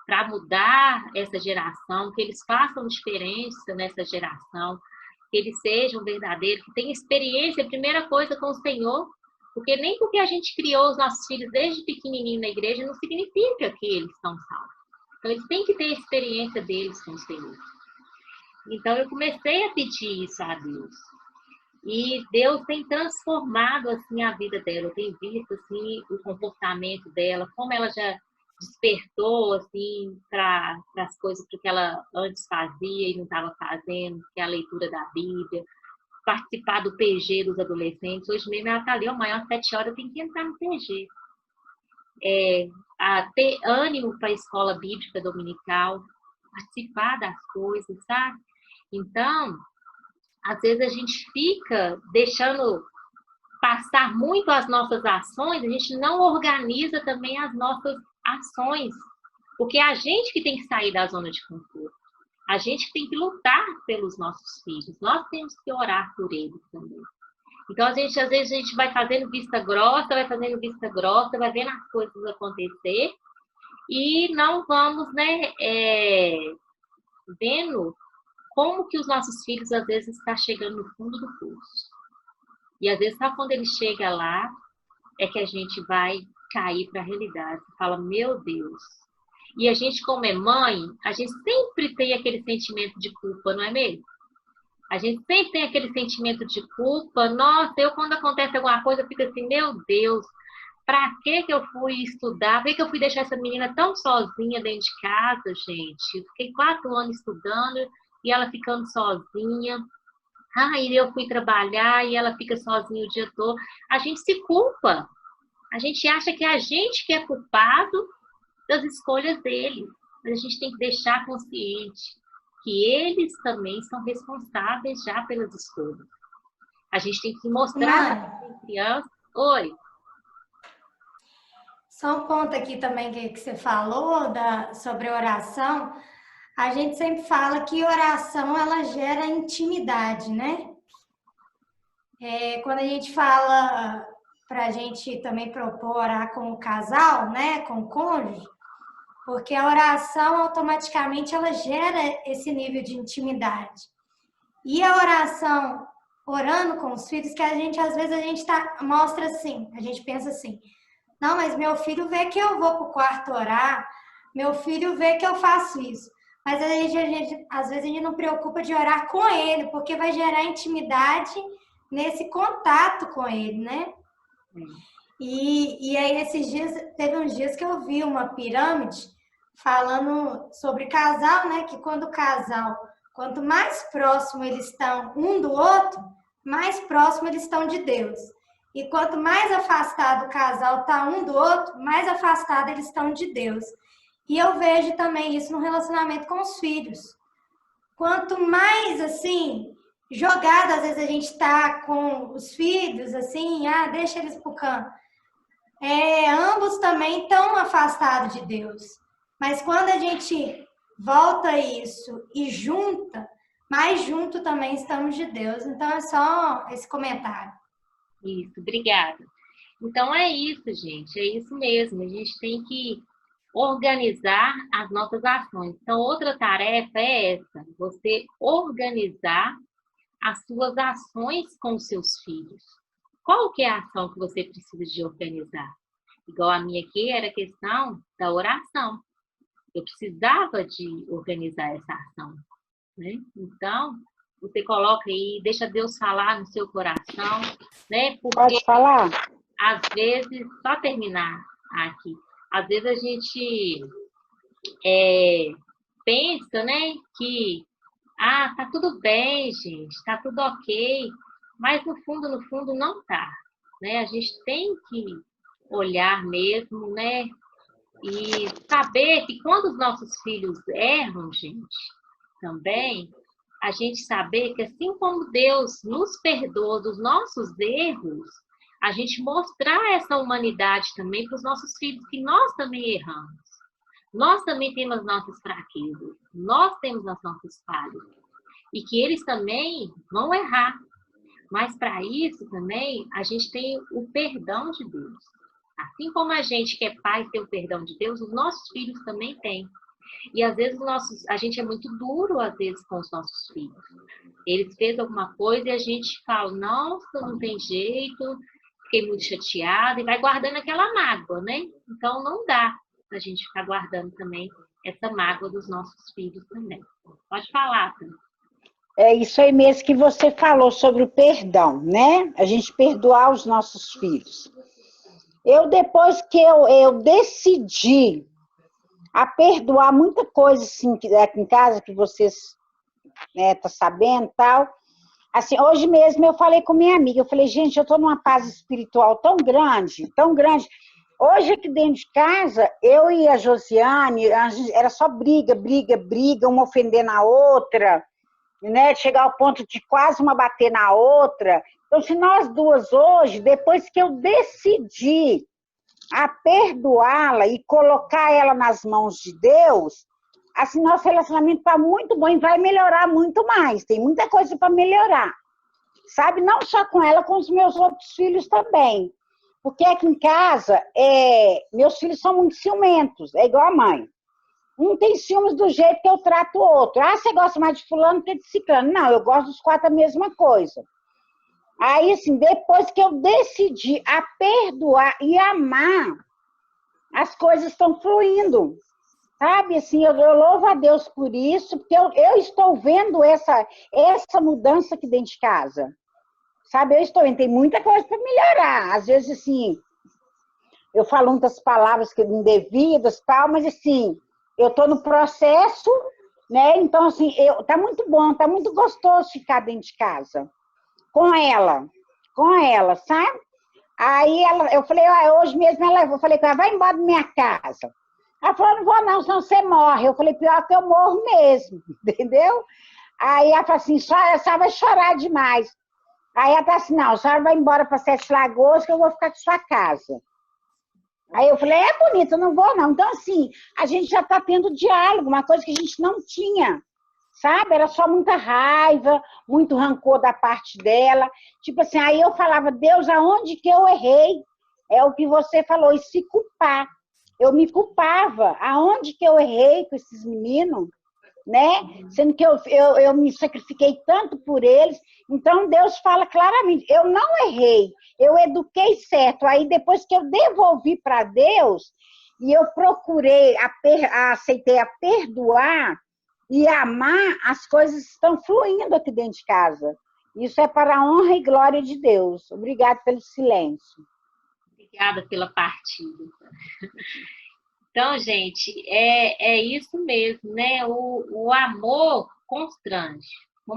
para mudar essa geração, que eles façam diferença nessa geração, que eles sejam verdadeiros, que tenham experiência, a primeira coisa com o Senhor, porque nem porque a gente criou os nossos filhos desde pequenininho na igreja, não significa que eles estão salvos. Então, eles têm que ter a experiência deles com o Senhor. Então, eu comecei a pedir isso a Deus. E Deus tem transformado, assim, a vida dela. Eu tenho visto, assim, o comportamento dela, como ela já despertou, assim, para as coisas que ela antes fazia e não estava fazendo, que é a leitura da Bíblia, participar do PG dos adolescentes. Hoje mesmo ela está ali, amanhã às 7 horas eu tenho que entrar no PG. A ter ânimo para a escola bíblica dominical, participar das coisas, sabe? Então, às vezes a gente fica deixando passar muito as nossas ações, a gente não organiza também as nossas ações, porque é a gente que tem que sair da zona de conforto, a gente que tem que lutar pelos nossos filhos, nós temos que orar por eles também. Então, às vezes a gente vai fazendo vista grossa, vai vendo as coisas acontecer e não vamos, né, vendo como que os nossos filhos, às vezes, estão chegando no fundo do poço. E, às vezes, só quando ele chega lá, é que a gente vai cair para a realidade. Fala, meu Deus. E a gente, como é mãe, a gente sempre tem aquele sentimento de culpa, não é mesmo? A gente sempre tem aquele sentimento de culpa. Nossa, quando acontece alguma coisa, eu fico assim, meu Deus, para que eu fui estudar? Por que eu fui deixar essa menina tão sozinha dentro de casa, gente? Eu fiquei 4 anos estudando e ela ficando sozinha. E eu fui trabalhar e ela fica sozinha o dia todo. A gente se culpa. A gente acha que é a gente que é culpado das escolhas deles. Mas a gente tem que deixar consciente que eles também são responsáveis já pelas escolhas. A gente tem que mostrar para as crianças. Oi. Só um ponto aqui também que você falou sobre oração. A gente sempre fala que oração, ela gera intimidade, né? Quando a gente fala para a gente também propor orar com o casal, né? Com o cônjuge, porque a oração, automaticamente, ela gera esse nível de intimidade. E a oração orando com os filhos, que às vezes a gente mostra assim, a gente pensa assim, não, mas meu filho vê que eu vou para o quarto orar, meu filho vê que eu faço isso. Mas às vezes a gente não preocupa de orar com ele, porque vai gerar intimidade nesse contato com ele, né? E aí esses dias, teve uns dias que eu vi uma pirâmide falando sobre casal, né? Que quando o casal, quanto mais próximo eles estão um do outro, mais próximo eles estão de Deus. E quanto mais afastado o casal está um do outro, mais afastado eles estão de Deus. E eu vejo também isso no relacionamento com os filhos. Quanto mais, assim, jogado, às vezes a gente está com os filhos, assim, deixa eles pro canto. Ambos também estão afastados de Deus. Mas quando a gente volta isso e junta, mais junto também estamos de Deus. Então, é só esse comentário. Isso, obrigada. Então, é isso, gente. É isso mesmo. A gente tem que organizar as nossas ações. Então, outra tarefa é essa, você organizar as suas ações com os seus filhos. Qual que é a ação que você precisa de organizar? Igual a minha aqui, era a questão da oração. Eu precisava de organizar essa ação, né? Então, você coloca aí, deixa Deus falar no seu coração, né? Porque, pode falar? Às vezes, só terminar aqui, às vezes a gente pensa, né, que tá tudo bem, gente, tá tudo ok, mas no fundo não tá, né? A gente tem que olhar mesmo, né, e saber que quando os nossos filhos erram, gente, também, a gente saber que assim como Deus nos perdoa dos nossos erros, a gente mostrar essa humanidade também para os nossos filhos, que nós também erramos. Nós também temos as nossas fraquezas, nós temos as nossas falhas. E que eles também vão errar. Mas para isso também, a gente tem o perdão de Deus. Assim como a gente que é pai tem o perdão de Deus, os nossos filhos também têm. E às vezes a gente é muito duro, às vezes, com os nossos filhos. Eles fez alguma coisa e a gente fala, nossa, não tem jeito, fiquei muito chateada, e vai guardando aquela mágoa, né? Então não dá pra gente ficar guardando também essa mágoa dos nossos filhos também. Pode falar, Tânia. É isso aí mesmo que você falou sobre o perdão, né? A gente perdoar os nossos filhos. Depois que eu decidi a perdoar muita coisa assim, aqui em casa, que vocês tá sabendo e tal. Assim, hoje mesmo eu falei com minha amiga, eu falei, gente, eu estou numa paz espiritual tão grande, tão grande. Hoje aqui dentro de casa, eu e a Josiane, era só briga, uma ofendendo a outra, né? Chegar ao ponto de quase uma bater na outra. Então, se nós duas hoje, depois que eu decidi a perdoá-la e colocar ela nas mãos de Deus, assim, nosso relacionamento está muito bom e vai melhorar muito mais. Tem muita coisa para melhorar. Sabe? Não só com ela, com os meus outros filhos também. Porque aqui em casa, meus filhos são muito ciumentos, é igual a mãe. Um tem ciúmes do jeito que eu trato o outro. Você gosta mais de fulano que de ciclano. Não, eu gosto dos quatro a mesma coisa. Aí, assim, depois que eu decidi a perdoar e amar, as coisas estão fluindo. Sabe, assim, eu louvo a Deus por isso, porque eu estou vendo essa mudança aqui dentro de casa. Sabe, eu estou vendo, tem muita coisa para melhorar. Às vezes, assim, eu falo muitas palavras que indevidas e tal, mas, assim, eu estou no processo, né? Então, assim, tá muito bom, tá muito gostoso ficar dentro de casa. Com ela, sabe? Aí eu falei, hoje mesmo eu falei com ela, vai embora da minha casa. Ela falou, não vou não, senão você morre. Eu falei, pior que eu morro mesmo, entendeu? Aí ela falou assim, a senhora vai chorar demais. Aí ela falou assim, não, a senhora vai embora para Sete Lagoas que eu vou ficar com sua casa. Aí eu falei, bonita, eu não vou não. Então, assim, a gente já está tendo diálogo, uma coisa que a gente não tinha, sabe? Era só muita raiva, muito rancor da parte dela. Tipo assim, aí eu falava, Deus, aonde que eu errei? É o que você falou, e se culpar. Eu me culpava. Aonde que eu errei com esses meninos? né? Sendo que eu me sacrifiquei tanto por eles. Então, Deus fala claramente, eu não errei, eu eduquei certo. Aí, depois que eu devolvi para Deus, e eu procurei, aceitei a perdoar e amar, as coisas estão fluindo aqui dentro de casa. Isso é para a honra e glória de Deus. Obrigada pelo silêncio. Obrigada pela partilha. Então, gente, é isso mesmo, né? O amor constrange.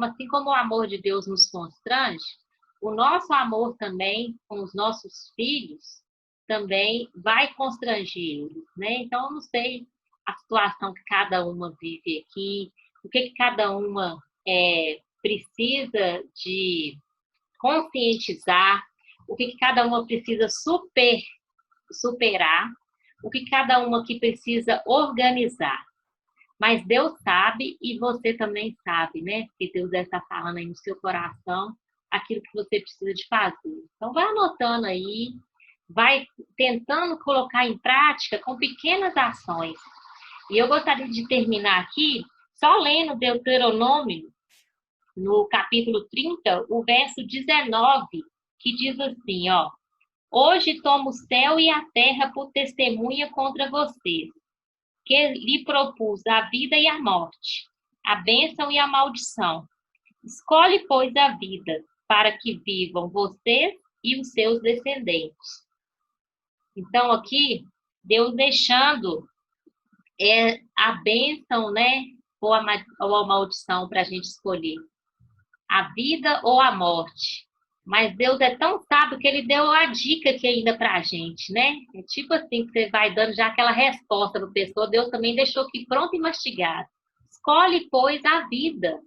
Assim como o amor de Deus nos constrange, o nosso amor também com os nossos filhos também vai constranger eles, né? Então, eu não sei a situação que cada uma vive aqui, o que cada uma precisa de conscientizar, o que cada uma precisa superar, o que cada uma aqui precisa organizar. Mas Deus sabe e você também sabe, né? Porque Deus deve estar falando aí no seu coração aquilo que você precisa de fazer. Então, vai anotando aí, vai tentando colocar em prática com pequenas ações. E eu gostaria de terminar aqui só lendo Deuteronômio, no capítulo 30, o verso 19, que diz assim, ó: hoje tomo o céu e a terra por testemunha contra vocês, que lhe propus a vida e a morte, a bênção e a maldição. Escolhe, pois, a vida, para que vivam vocês e os seus descendentes. Então, aqui, Deus deixando a bênção, né, ou a maldição para a gente escolher. A vida ou a morte. Mas Deus é tão sábio que Ele deu a dica aqui ainda para a gente, né? É tipo assim, que você vai dando já aquela resposta para a pessoa, Deus também deixou aqui pronto e mastigado. Escolhe, pois, a vida.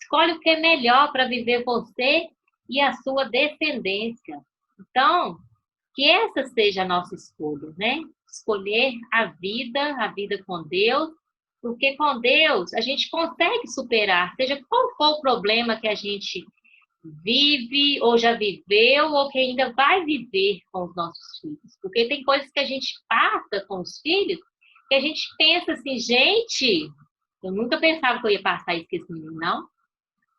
Escolhe o que é melhor para viver você e a sua descendência. Então, que essa seja a nossa escolha, né? Escolher a vida com Deus, porque com Deus a gente consegue superar, seja qual for o problema que a gente vive, ou já viveu, ou que ainda vai viver com os nossos filhos. Porque tem coisas que a gente passa com os filhos, que a gente pensa assim, gente, eu nunca pensava que eu ia passar isso com esse menino, não.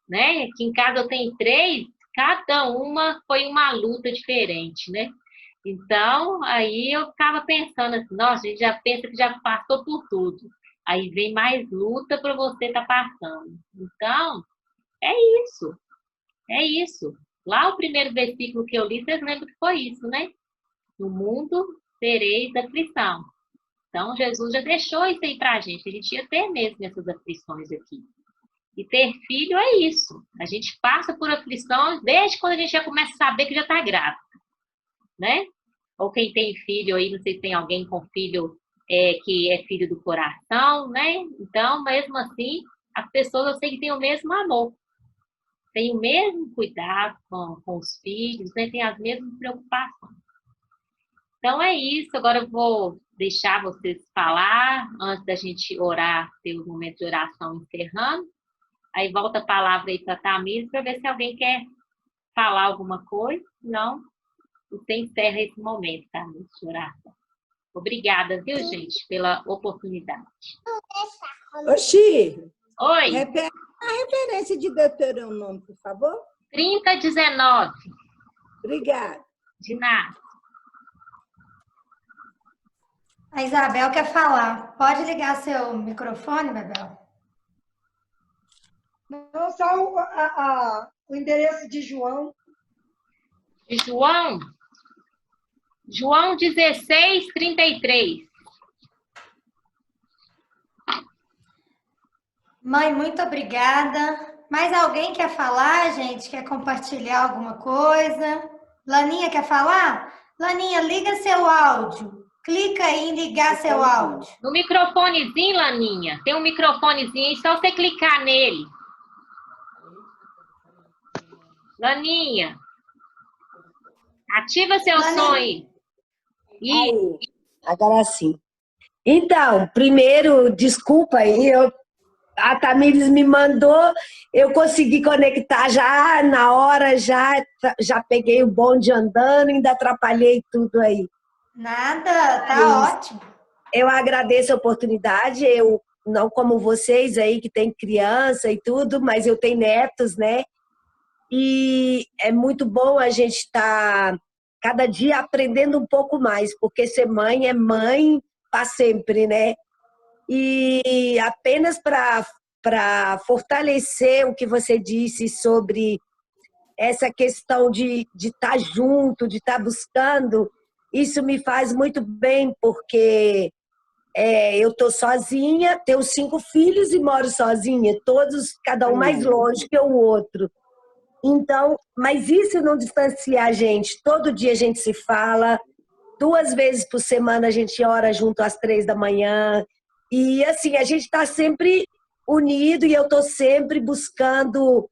Né? Aqui em casa eu tenho 3, cada uma foi uma luta diferente, né? Então, aí eu ficava pensando assim, nossa, a gente já pensa que já passou por tudo. Aí vem mais luta para você estar passando. Então, é isso. É isso. Lá o primeiro versículo que eu li, vocês lembram que foi isso, né? No mundo tereis aflição. Então, Jesus já deixou isso aí para a gente ia ter mesmo essas aflições aqui. E ter filho é isso. A gente passa por aflições desde quando a gente já começa a saber que já está grávida, né? Ou quem tem filho aí, não sei se tem alguém com filho que é filho do coração, né? Então, mesmo assim, as pessoas eu sei que têm o mesmo amor. Tem o mesmo cuidado com os filhos, né? Tem as mesmas preocupações. Então é isso. Agora eu vou deixar vocês falar antes da gente orar, ter o momento de oração encerrando. Aí volta a palavra aí para a Tamires para ver se alguém quer falar alguma coisa. Não, você encerra esse momento, Tamires, de oração. Obrigada, viu, gente, pela oportunidade. Oxi, Oi, repete a referência de Deuteronômio, por favor. 30:19. Obrigada. De nada. A Isabel quer falar. Pode ligar seu microfone, Bebel? Não, só o endereço de João. De João 16:33. Mãe, muito obrigada. Mais alguém quer falar, gente? Quer compartilhar alguma coisa? Laninha quer falar? Laninha, liga seu áudio. Clica aí em ligar seu áudio. No microfonezinho, Laninha, tem um microfonezinho, só você clicar nele. Laninha, ativa seu som aí. Aí, agora sim. Então, primeiro, desculpa aí, a Tamires me mandou, eu consegui conectar já na hora, já peguei o bonde andando, ainda atrapalhei tudo aí. Nada, tá ótimo. Eu agradeço a oportunidade, eu não como vocês aí que tem criança e tudo, mas eu tenho netos, né? E é muito bom a gente estar cada dia aprendendo um pouco mais, porque ser mãe é mãe para sempre, né? E apenas para fortalecer o que você disse sobre essa questão de estar junto, de estar buscando, isso me faz muito bem, porque eu estou sozinha, tenho 5 filhos e moro sozinha, todos, cada um mais longe que o outro. Então, mas isso não distancia a gente. Todo dia a gente se fala, 2 vezes por semana a gente ora junto às 3 da manhã. E assim, a gente está sempre unido e eu estou sempre buscando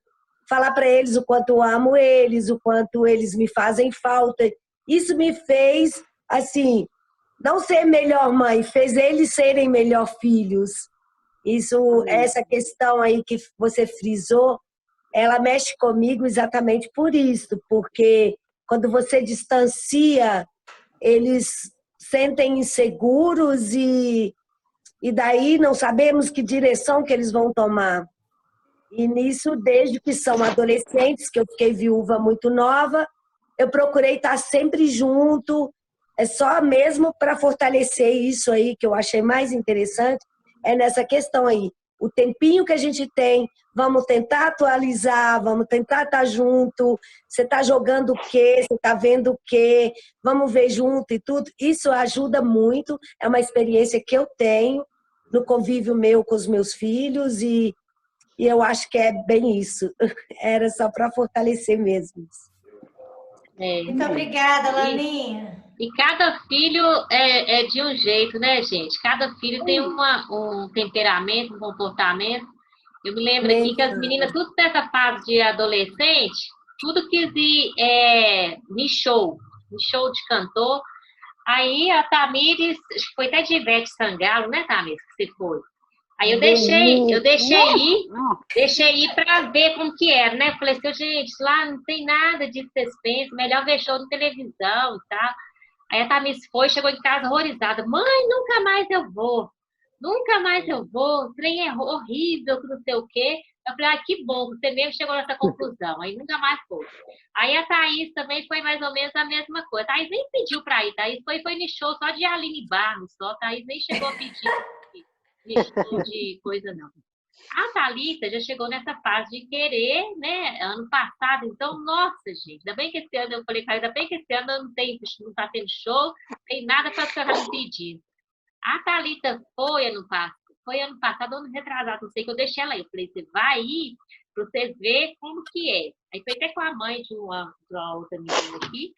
falar para eles o quanto eu amo eles, o quanto eles me fazem falta. Isso me fez, assim, não ser melhor mãe, fez eles serem melhor filhos. Isso, essa questão aí que você frisou, ela mexe comigo exatamente por isso, porque quando você distancia, eles sentem inseguros e daí não sabemos que direção que eles vão tomar. E nisso, desde que são adolescentes, que eu fiquei viúva muito nova, eu procurei estar sempre junto, é só mesmo para fortalecer isso aí, que eu achei mais interessante, é nessa questão aí. O tempinho que a gente tem, vamos tentar atualizar, vamos tentar estar junto, você está jogando o quê, você está vendo o quê, vamos ver junto e tudo. Isso ajuda muito, é uma experiência que eu tenho no convívio meu com os meus filhos e eu acho que é bem isso. Era só para fortalecer mesmo. Muito obrigada, Laninha. E cada filho é de um jeito, né, gente? Cada filho tem um temperamento, um comportamento. Eu me lembro aqui que as meninas, tudo nessa fase de adolescente, tudo quis ir em show de cantor. Aí a Tamires, acho que foi até de Ivete Sangalo, né, Tamires, que você foi? Aí eu deixei ir para ver como que era, né? Falei assim, gente, lá não tem nada de suspense, melhor ver show na televisão e tal. Aí a Tamires foi, chegou em casa horrorizada. Mãe, nunca mais eu vou. O trem é horrível, que não sei o quê. Eu falei, que bom, você mesmo chegou nessa conclusão. Aí nunca mais foi. Aí a Thaís também foi mais ou menos a mesma coisa. A Thaís nem pediu para ir. A Thaís foi no show só de Aline Barros. Só. A Thaís nem chegou a pedir de coisa, não. A Thalita já chegou nessa fase de querer, né? Ano passado, então, nossa, gente, ainda bem que esse ano, eu falei, ainda bem que esse ano não tá tendo show, não tem nada para ficar me pedindo. A Thalita foi ano passado, ano retrasado, não sei, que eu deixei ela aí. Eu falei, você vai ir para você ver como que é. Aí foi até com a mãe de uma outra menina aqui.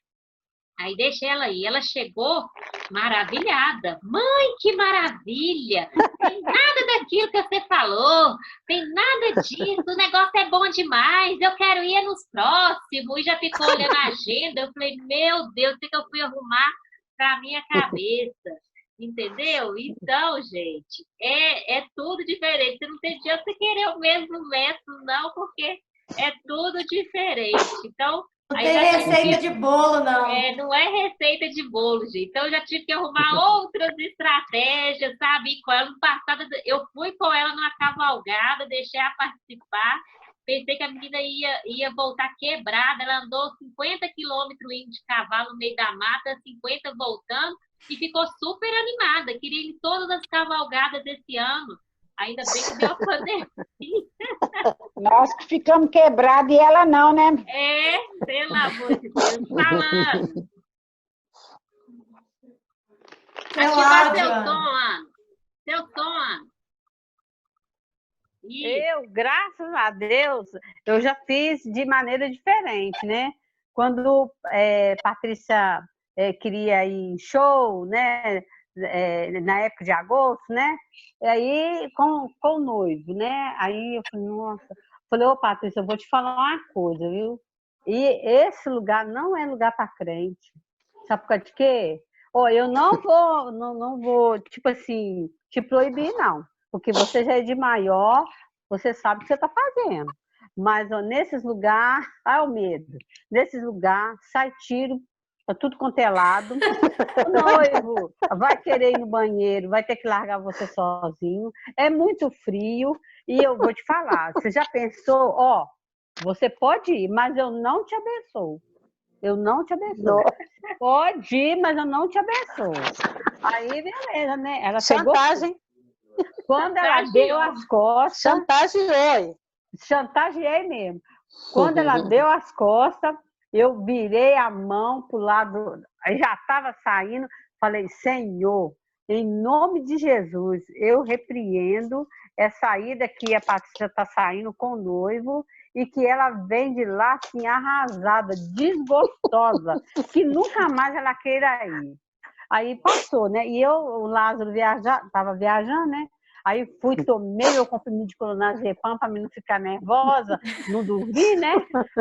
Aí deixei ela aí. Ela chegou maravilhada. Mãe, que maravilha! Tem nada daquilo que você falou. Tem nada disso. O negócio é bom demais. Eu quero ir nos próximos. E já ficou olhando a agenda. Eu falei, meu Deus, o que eu fui arrumar para minha cabeça? Entendeu? Então, gente, é tudo diferente. Você não tem adianta você querer o mesmo método, não, porque é tudo diferente. Então, não tem receita de bolo, não. Não é receita de bolo, gente. Então, eu já tive que arrumar outras estratégias, sabe? Com ela, no passado, eu fui com ela numa cavalgada, deixei ela participar. Pensei que a menina ia voltar quebrada. Ela andou 50 quilômetros indo de cavalo no meio da mata, 50 voltando, e ficou super animada. Queria ir em todas as cavalgadas desse ano. Ainda bem que deu a pandemia. Nós que ficamos quebrados e ela não, né? Pelo amor de Deus, falando. Ativar seu som, Ana. Seu som, Ana. Eu, graças a Deus, eu já fiz de maneira diferente, né? Quando Patrícia queria ir em show, né? Na época de agosto, né? E aí, com o noivo, né? Aí eu falei, nossa... Falei, ô Patrícia, eu vou te falar uma coisa, viu? E esse lugar não é lugar para crente. Sabe por causa de quê? Eu não vou, tipo assim, te proibir, não. Porque você já é de maior, você sabe o que você está fazendo. Mas nesses lugares, o medo. Nesses lugares, sai tiro tá tudo quanto é lado. O noivo vai querer ir no banheiro, vai ter que largar você sozinho. É muito frio. E eu vou te falar, você já pensou, ó, você pode ir, mas eu não te abençoo. Eu não te abençoo. Pode ir, mas eu não te abençoo. Aí, beleza, né? Ela Chantagem. Quando ela deu as costas... Chantageou. Chantageei mesmo. Quando ela deu as costas, eu virei a mão para o lado... Aí já estava saindo, falei, Senhor, em nome de Jesus, eu repreendo essa ida que a Patrícia está saindo com o noivo e que ela vem de lá assim, arrasada, desgostosa, que nunca mais ela queira ir. Aí passou, né? E o Lázaro estava viajando, né? Aí fui, tomei meu comprimido de clonazepam para mim não ficar nervosa, não dormir, né?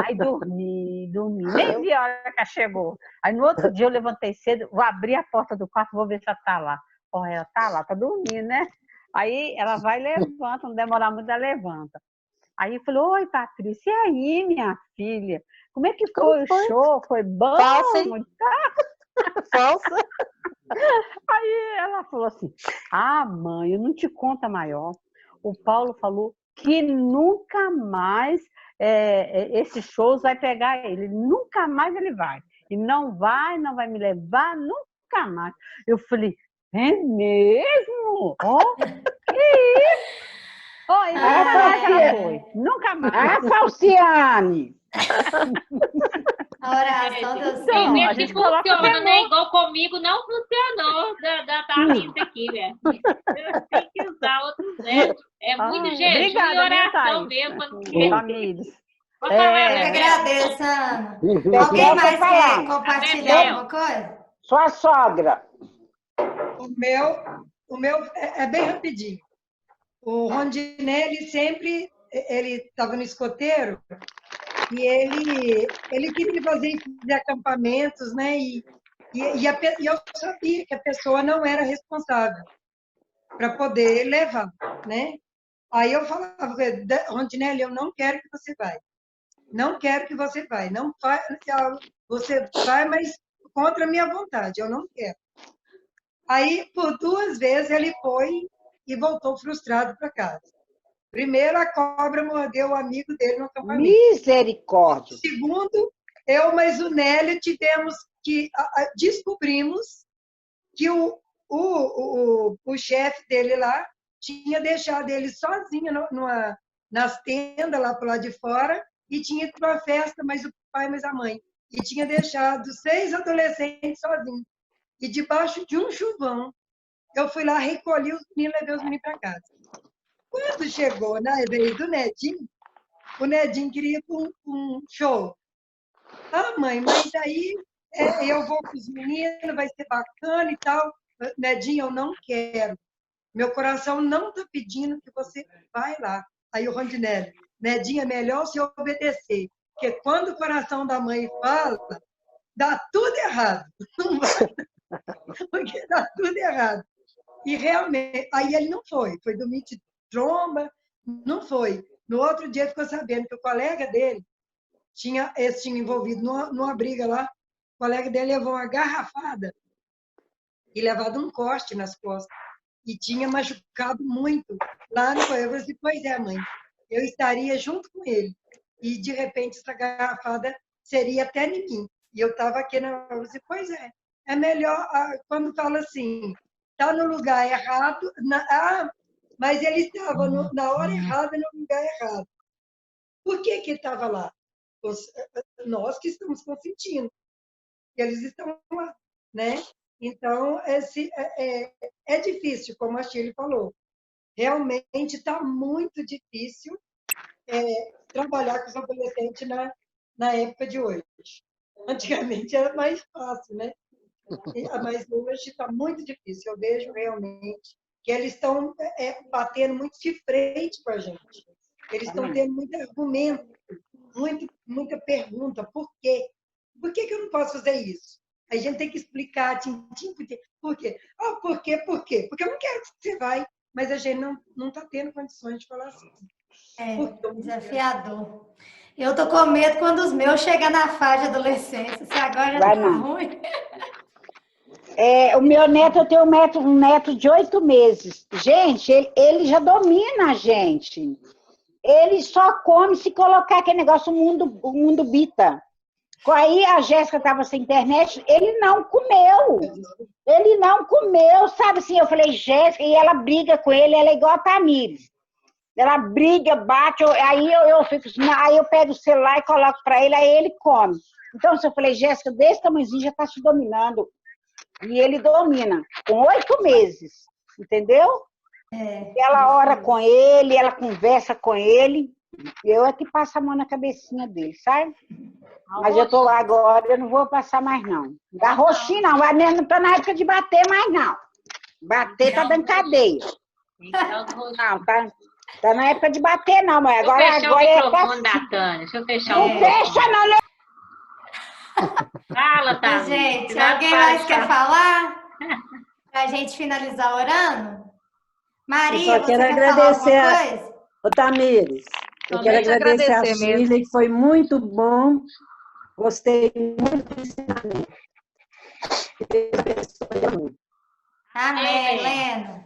Aí dormi. Nem vi a hora que ela chegou. Aí no outro dia eu levantei cedo, vou abrir a porta do quarto, vou ver se ela tá lá. Ó, ela tá lá, tá dormindo, né? Aí ela vai e levanta, não demora muito, ela levanta. Aí eu falei, oi, Patrícia, e aí, minha filha? Como é que foi o show? Foi bom? Falsa. Aí ela falou assim, mãe, eu não te conto a maior. O Paulo falou que nunca mais esses shows vai pegar ele. Nunca mais ele vai. E não vai me levar, nunca mais. Eu falei, é mesmo? Que isso? E nunca mais ela foi. Nunca mais. Falciane! A oração deu Tem certo. vezes a que gente coloca funciona, né? temor. Igual comigo não funcionou da Thalita aqui, velho. Tem que usar outros métodos. É muito jejum Obrigada, e oração Thaís? mesmo. Quando Famílias. Pode falar, Eu que Bebel. agradeço, Ana. Bebel Alguém tá mais quer falando. compartilhar Bebel. alguma coisa? Sua sogra. O meu é bem rapidinho. O Rondinelli sempre, ele estava no escoteiro e ele queria fazer acampamentos, né? E eu sabia que a pessoa não era responsável para poder levar, né? Aí eu falava, Rondinelli, eu não quero que você vai. Não quero que você vai. Não vai, você vai, mas contra a minha vontade. Eu não quero. Aí, por 2 vezes, ele foi e voltou frustrado para casa. Primeiro, a cobra mordeu o amigo dele no acampamento. Misericórdia. Segundo, eu mais o Nélio descobrimos que o chefe dele lá tinha deixado ele sozinho nas tendas lá para lá de fora e tinha ido para uma festa, mas o pai, mas a mãe. E tinha deixado 6 adolescentes sozinhos. E debaixo de um chuvão, eu fui lá, recolhi os meninos e levei os meninos para casa. Quando chegou na vez do Nedinho, o Nedinho queria ir para um show. Mãe, mas aí eu vou com os meninos, vai ser bacana e tal. Nedinho, eu não quero. Meu coração não está pedindo que você vai lá. Aí o Rondinelli, Nedinho, é melhor você obedecer. Porque quando o coração da mãe fala, dá tudo errado. Não vai, porque dá tudo errado. E realmente, aí ele não foi dormir de tromba, não foi. No outro dia ficou sabendo que o colega dele tinha envolvido numa briga lá, o colega dele levou uma garrafada e levado um corte nas costas. E tinha machucado muito lá no banheiro. Eu falei assim, pois é, mãe, eu estaria junto com ele. E, de repente, essa garrafada seria até em mim. E eu estava aqui na hora. Eu disse, pois é melhor, quando fala assim, está no lugar errado, mas ele estava na hora errada, no lugar errado. Por que ele estava lá? Nós que estamos consentindo. Eles estão lá, né? Então, é difícil, como a Shirley falou. Realmente está muito difícil trabalhar com os adolescentes na época de hoje. Antigamente era mais fácil, né? Mas hoje está muito difícil. Eu vejo realmente que eles estão batendo muito de frente com a gente. Eles estão tendo muito argumento, muita pergunta. Por quê? Por que eu não posso fazer isso? A gente tem que explicar, por quê? Por quê? Por quê? Porque eu não quero que você vai, mas a gente não está tendo condições de falar assim. Desafiador. Eu tô com medo quando os meus chegam na fase de adolescência. Se agora já Vai tá não. ruim. O meu neto, eu tenho um neto de 8 meses. Gente, ele já domina a gente. Ele só come se colocar aquele negócio, o mundo bita. Aí a Jéssica estava sem internet, ele não comeu. Ele não comeu, sabe assim? Eu falei, Jéssica, e ela briga com ele, ela é igual a Tamires. Ela briga, bate, aí eu fico assim, aí eu pego o celular e coloco para ele, aí ele come. Então, eu falei, Jéssica, desse tamanhozinho já está te dominando. E ele domina, com 8 meses, entendeu? Ela ora com ele, ela conversa com ele, eu é que passo a mão na cabecinha dele, sabe? Mas eu tô lá agora, eu não vou passar mais, não. Dá roxinha, não, mas não tô na época de bater mais, não. Bater tá dando cadeia. Não, tá na época de bater, não, mas agora Deixa eu fechar é. o microfone da Tânia. Deixa eu fechar o Não microfone. fecha, não, né? Fala, Tânia. Gente, Cuidado alguém para mais de quer falar. falar? Pra gente finalizar orando? Maria, Eu só você quero quer falar agradecer alguma coisa? Ô, Tamires, eu quero Somente agradecer a agradecer mesmo. Shirley, que foi muito bom. Gostei muito do ensinamento. Que Deus abençoe muito. Amém, Helena.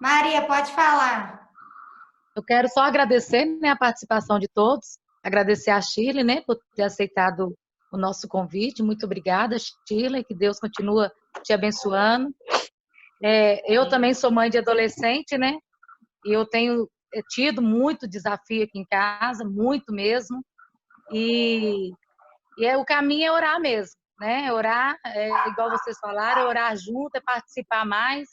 Maria, pode falar. Eu quero só agradecer, né, a participação de todos, agradecer a Shirley, né, por ter aceitado o nosso convite. Muito obrigada, Shirley, que Deus continua te abençoando. Eu também sou mãe de adolescente, né, e eu tenho tido muito desafio aqui em casa, muito mesmo, e o caminho é orar mesmo, né, orar, igual vocês falaram, orar junto, é participar mais,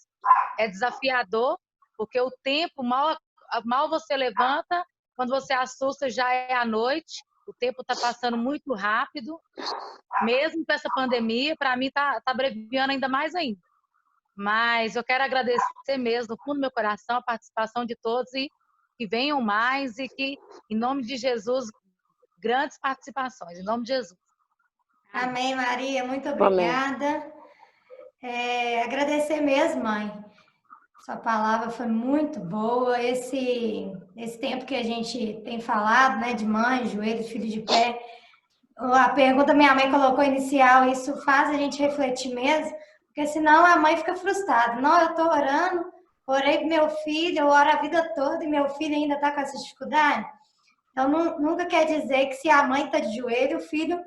é desafiador, porque o tempo, mal você levanta, quando você assusta já é à noite, o tempo está passando muito rápido, mesmo com essa pandemia, para mim está abreviando ainda mais ainda. Mas eu quero agradecer mesmo, no fundo do meu coração, a participação de todos e que venham mais e que, em nome de Jesus, grandes participações, em nome de Jesus. Amém, Maria, muito obrigada. Agradecer mesmo, mãe. Sua palavra foi muito boa. Esse tempo que a gente tem falado, né, de mãe, joelho, filho de pé. A pergunta minha mãe colocou inicial, isso faz a gente refletir mesmo, porque senão a mãe fica frustrada. Não, eu estou orando, orei pro meu filho, eu oro a vida toda e meu filho ainda está com essa dificuldade. Então, nunca quer dizer que se a mãe está de joelho, o filho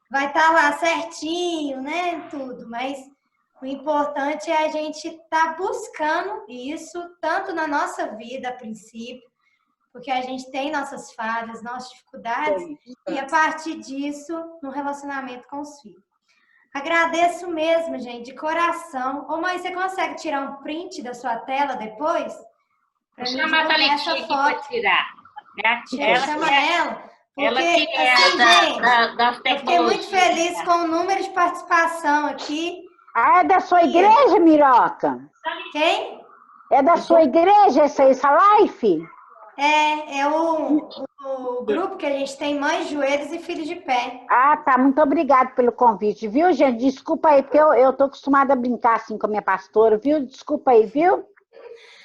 vai estar lá certinho, né, tudo, mas o importante é a gente estar buscando isso, tanto na nossa vida, a princípio, porque a gente tem nossas falhas, nossas dificuldades, e a partir disso, no relacionamento com os filhos. Agradeço mesmo, gente, de coração. Ô, mãe, você consegue tirar um print da sua tela depois? Vou chamar a Thalitinha aqui para tirar. Chama ela. Porque, ela que é assim, da gente, eu fiquei muito feliz com o número de participação aqui. Ah, é da sua igreja, Miroca? Quem? É da sua igreja essa live? É o grupo que a gente tem Mães, Joelhos e Filhos de Pé. Ah, tá. Muito obrigada pelo convite, viu, gente? Desculpa aí, porque eu tô acostumada a brincar assim com a minha pastora, viu? Desculpa aí, viu?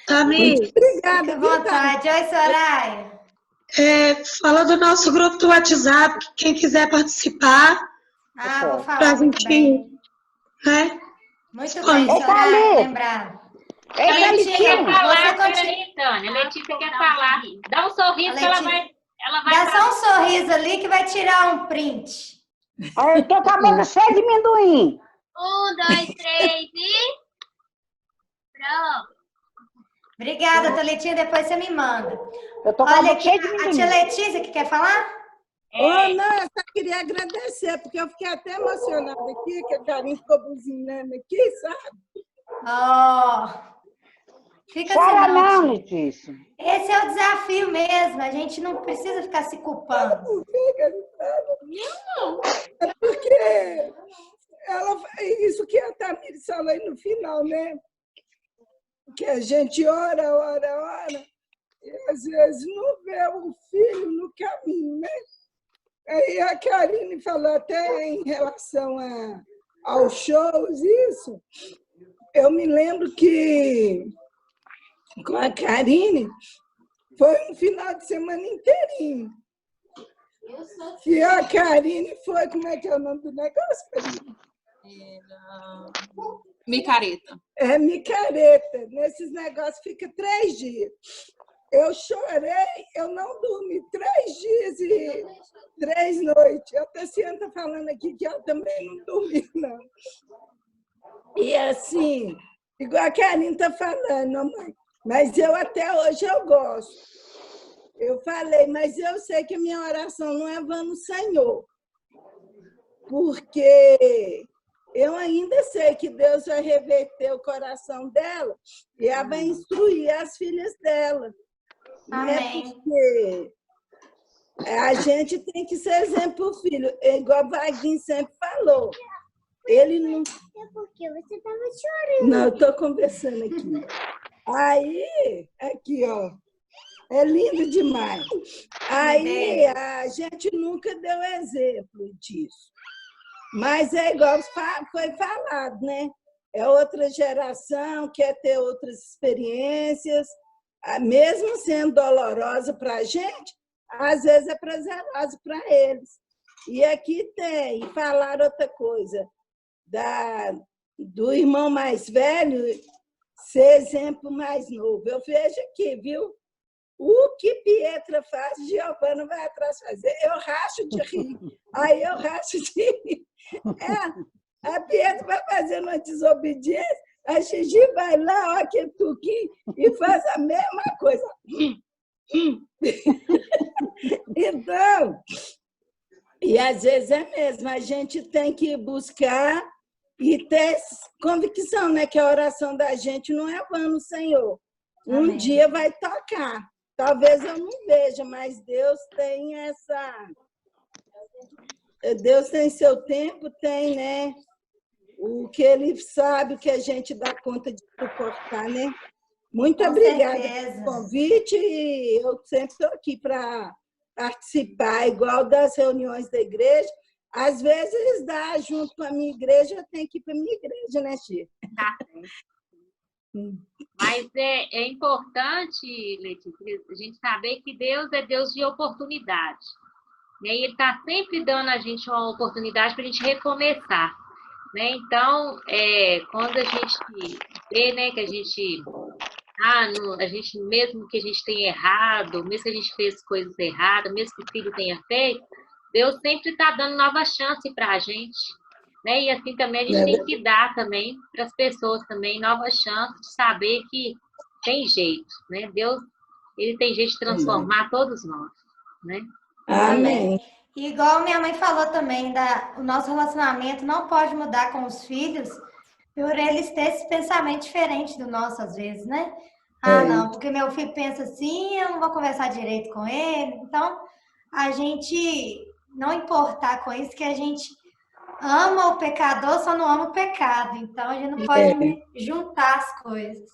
Tamires, Fica à vontade. Oi, Soraya. fala do nosso grupo do WhatsApp, quem quiser participar. Vou Pra falar muito gente, bem. né? Muito Escolhe. bem, Soraya, lembrar. Ei, A Letícia quer Thalitinha. falar, peraí, Tânia. A Letícia quer falar. Dá um sorriso que ela vai Dá só um sorriso ali que vai tirar um print. Olha, eu tô cabelo cheio de amendoim. 1, 2, 3 e... Pronto. Obrigada, Thalitinha. Depois você me manda. Eu tô Olha cabelo aqui, cheio de a amendoim. tia Letícia que quer falar? Não, eu só queria agradecer, porque eu fiquei até emocionada aqui, que a Karine ficou buzinando aqui, sabe? Fica Chora assim, não, tia. Letícia. Esse é o desafio mesmo. A gente não precisa ficar se culpando. Não fica, não. É porque isso que a Tamires falou aí no final, né? Que a gente ora, e às vezes não vê o filho no caminho, né? Aí a Karine falou até em relação aos shows, isso. Eu me lembro que com a Karine foi um final de semana inteirinho. Que a Karine foi, como é que é o nome do negócio, Karine? Micareta. É micareta. Nesses negócios fica 3 dias. Eu chorei, eu não dormi 3 dias e 3 noites. A Tassiana está falando aqui que eu também não dormi, não. E assim, igual a Karine está falando, mãe, mas eu até hoje eu gosto. Eu falei, mas eu sei que a minha oração não é vã no Senhor. Porque eu ainda sei que Deus vai reverter o coração dela e ela vai instruir as filhas dela. Amém. Porque a gente tem que ser exemplo para o filho. Igual o Vaguinho sempre falou. Ele não... É porque você estava chorando. Não, eu estou conversando aqui. Aí, aqui, ó. É lindo demais. Aí, a gente nunca deu exemplo disso. Mas é igual foi falado, né? É outra geração, quer ter outras experiências, mesmo sendo dolorosa para a gente, às vezes é prazerosa para eles. E aqui tem, e falar outra coisa, do irmão mais velho ser exemplo mais novo. Eu vejo aqui, viu? O que Pietra faz, Giovana vai atrás fazer. Eu racho de rir. Aí eu racho de rir. A Pietra vai fazendo uma desobediência, a Gigi vai lá, ó, aquele tuquinho, e faz a mesma coisa. Então, e às vezes é mesmo, a gente tem que buscar e ter convicção, né, que a oração da gente não é vã no Senhor. Um dia vai tocar. Talvez eu não veja, mas Deus tem Deus tem seu tempo, tem, né? O que Ele sabe, o que a gente dá conta de suportar, né? Muito obrigada pelo convite e eu sempre estou aqui para participar, igual das reuniões da igreja. Às vezes dá junto com a minha igreja, eu tenho que ir para a minha igreja, né, Chico? Mas é importante, Letícia, a gente saber que Deus é Deus de oportunidade. E aí Ele está sempre dando a gente uma oportunidade para a gente recomeçar. Né? Então, quando a gente vê, né, que a gente mesmo que a gente tenha errado, mesmo que a gente fez coisas erradas, mesmo que o filho tenha feito, Deus sempre está dando nova chance para a gente. Né? E assim também a gente tem que dar também para as pessoas também novas chances de saber que tem jeito, né? Deus, Ele tem jeito de transformar todos nós, né? Amém. E igual minha mãe falou também, o nosso relacionamento não pode mudar com os filhos por eles terem esse pensamento diferente do nosso, às vezes, né? Não, porque meu filho pensa assim, eu não vou conversar direito com ele. Então, a gente não importar com isso, que a gente ama o pecador, só não ama o pecado. Então, a gente não pode juntar as coisas.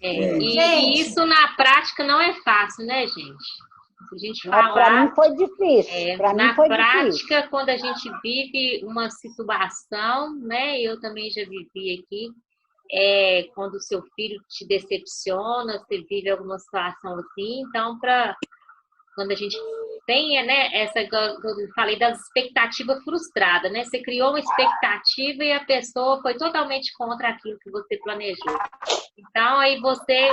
E isso na prática não é fácil, né, gente? Se a gente falar, para mim foi difícil. Na prática, quando a gente vive uma situação, né? Eu também já vivi aqui, quando o seu filho te decepciona, você vive alguma situação assim, então, quando a gente tem, né, essa, que eu falei das expectativas frustradas, né? Você criou uma expectativa e a pessoa foi totalmente contra aquilo que você planejou. Então, aí você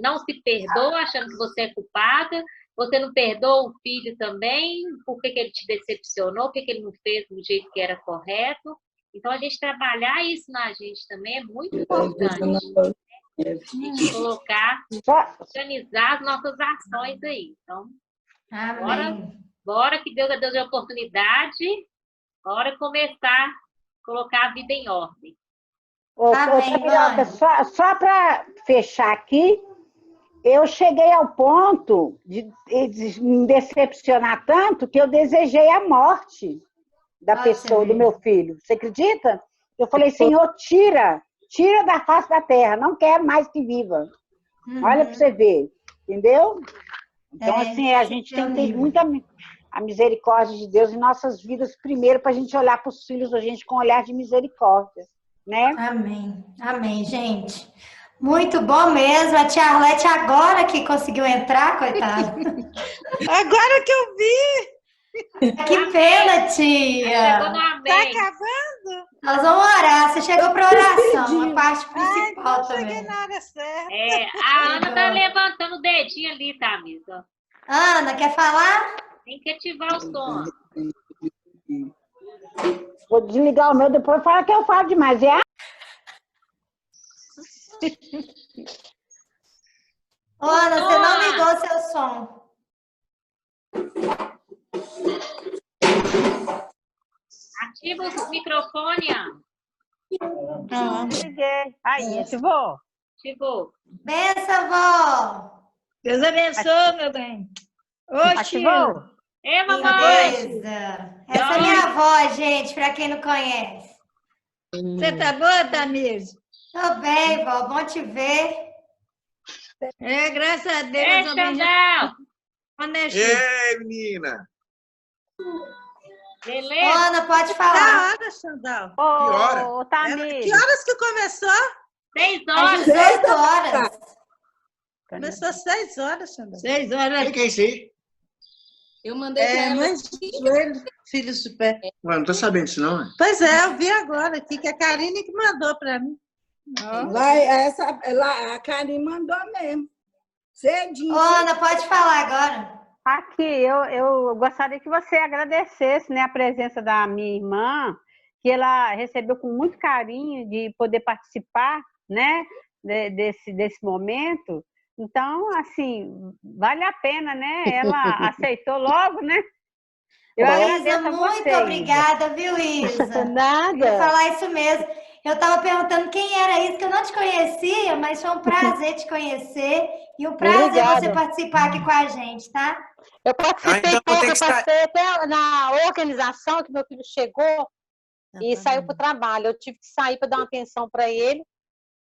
não se perdoa achando que você é culpada, você não perdoa o filho também, por que ele te decepcionou, por que ele não fez do jeito que era correto. Então, a gente trabalhar isso na gente também é muito importante. Colocar, organizar as nossas ações aí. Então, bora que Deus é Deus de oportunidade, bora começar a colocar a vida em ordem. Só para fechar aqui, eu cheguei ao ponto de me decepcionar tanto que eu desejei a morte da pessoa, do meu filho. Você acredita? Eu falei, Senhor, tira da face da terra, não quero mais que viva. Olha para você ver, entendeu? Então, assim, a gente tem que ter muita a misericórdia de Deus em nossas vidas primeiro, para a gente olhar para os filhos da gente com um olhar de misericórdia, né? Amém. Amém, gente. Muito bom mesmo. A tia Arlete agora que conseguiu entrar, coitada. Agora que eu vi! Que pena, Chegou tia. no Tá amém. acabando? Nós vamos orar. Você chegou para oração, a parte Ai, principal não cheguei também. na hora certa. A Ana tá Chegou. levantando o dedinho ali, Tamires. Ó. Ana, quer falar? Tem que ativar o som. Vou desligar o meu, depois fala que eu falo demais. Ô, Ana, você não ligou seu som. Ativa o microfone, Ana. Liguei. Aí, ativou? Ativou. Benção, vó. Deus abençoe, meu bem. Ô, Sheila. Ativou? Ei, mamãe. Beleza. Essa é minha avó, gente, para quem não conhece. Você tá boa, Tamires? Tô bem, vó. Bom te ver. É, graças a Deus. Ei, também Xandão. Ei, menina! Beleza? Ana, pode Que falar. hora, Xandão? Que hora? Ô, Tamires. Que horas que começou? 6 Às horas. 18 horas. Começou 6 horas, Xandão. 6 horas. O que é isso aí? Eu mandei pra ela. Mãe de joelho, filhos de pé. Ué, não tô sabendo disso, não. Pois é, eu vi agora aqui, que a Karine que mandou para mim. A Karine mandou mesmo. Cedinho. Ô, Ana, pode falar agora. Aqui, eu gostaria que você agradecesse, né, a presença da minha irmã, que ela recebeu com muito carinho de poder participar, né, desse momento. Então, assim, vale a pena, né? Ela aceitou logo, né? Eu Isa, agradeço a muito você, obrigada, viu, Isa? Eu ia Nada. falar isso mesmo. Eu estava perguntando quem era isso, que eu não te conhecia, mas foi um prazer te conhecer e um prazer Obrigada. você participar aqui com a gente, tá? Eu participei então vou pouco, ter eu que estar- participei até na organização que meu filho chegou e saiu para o trabalho. Eu tive que sair para dar uma atenção para ele,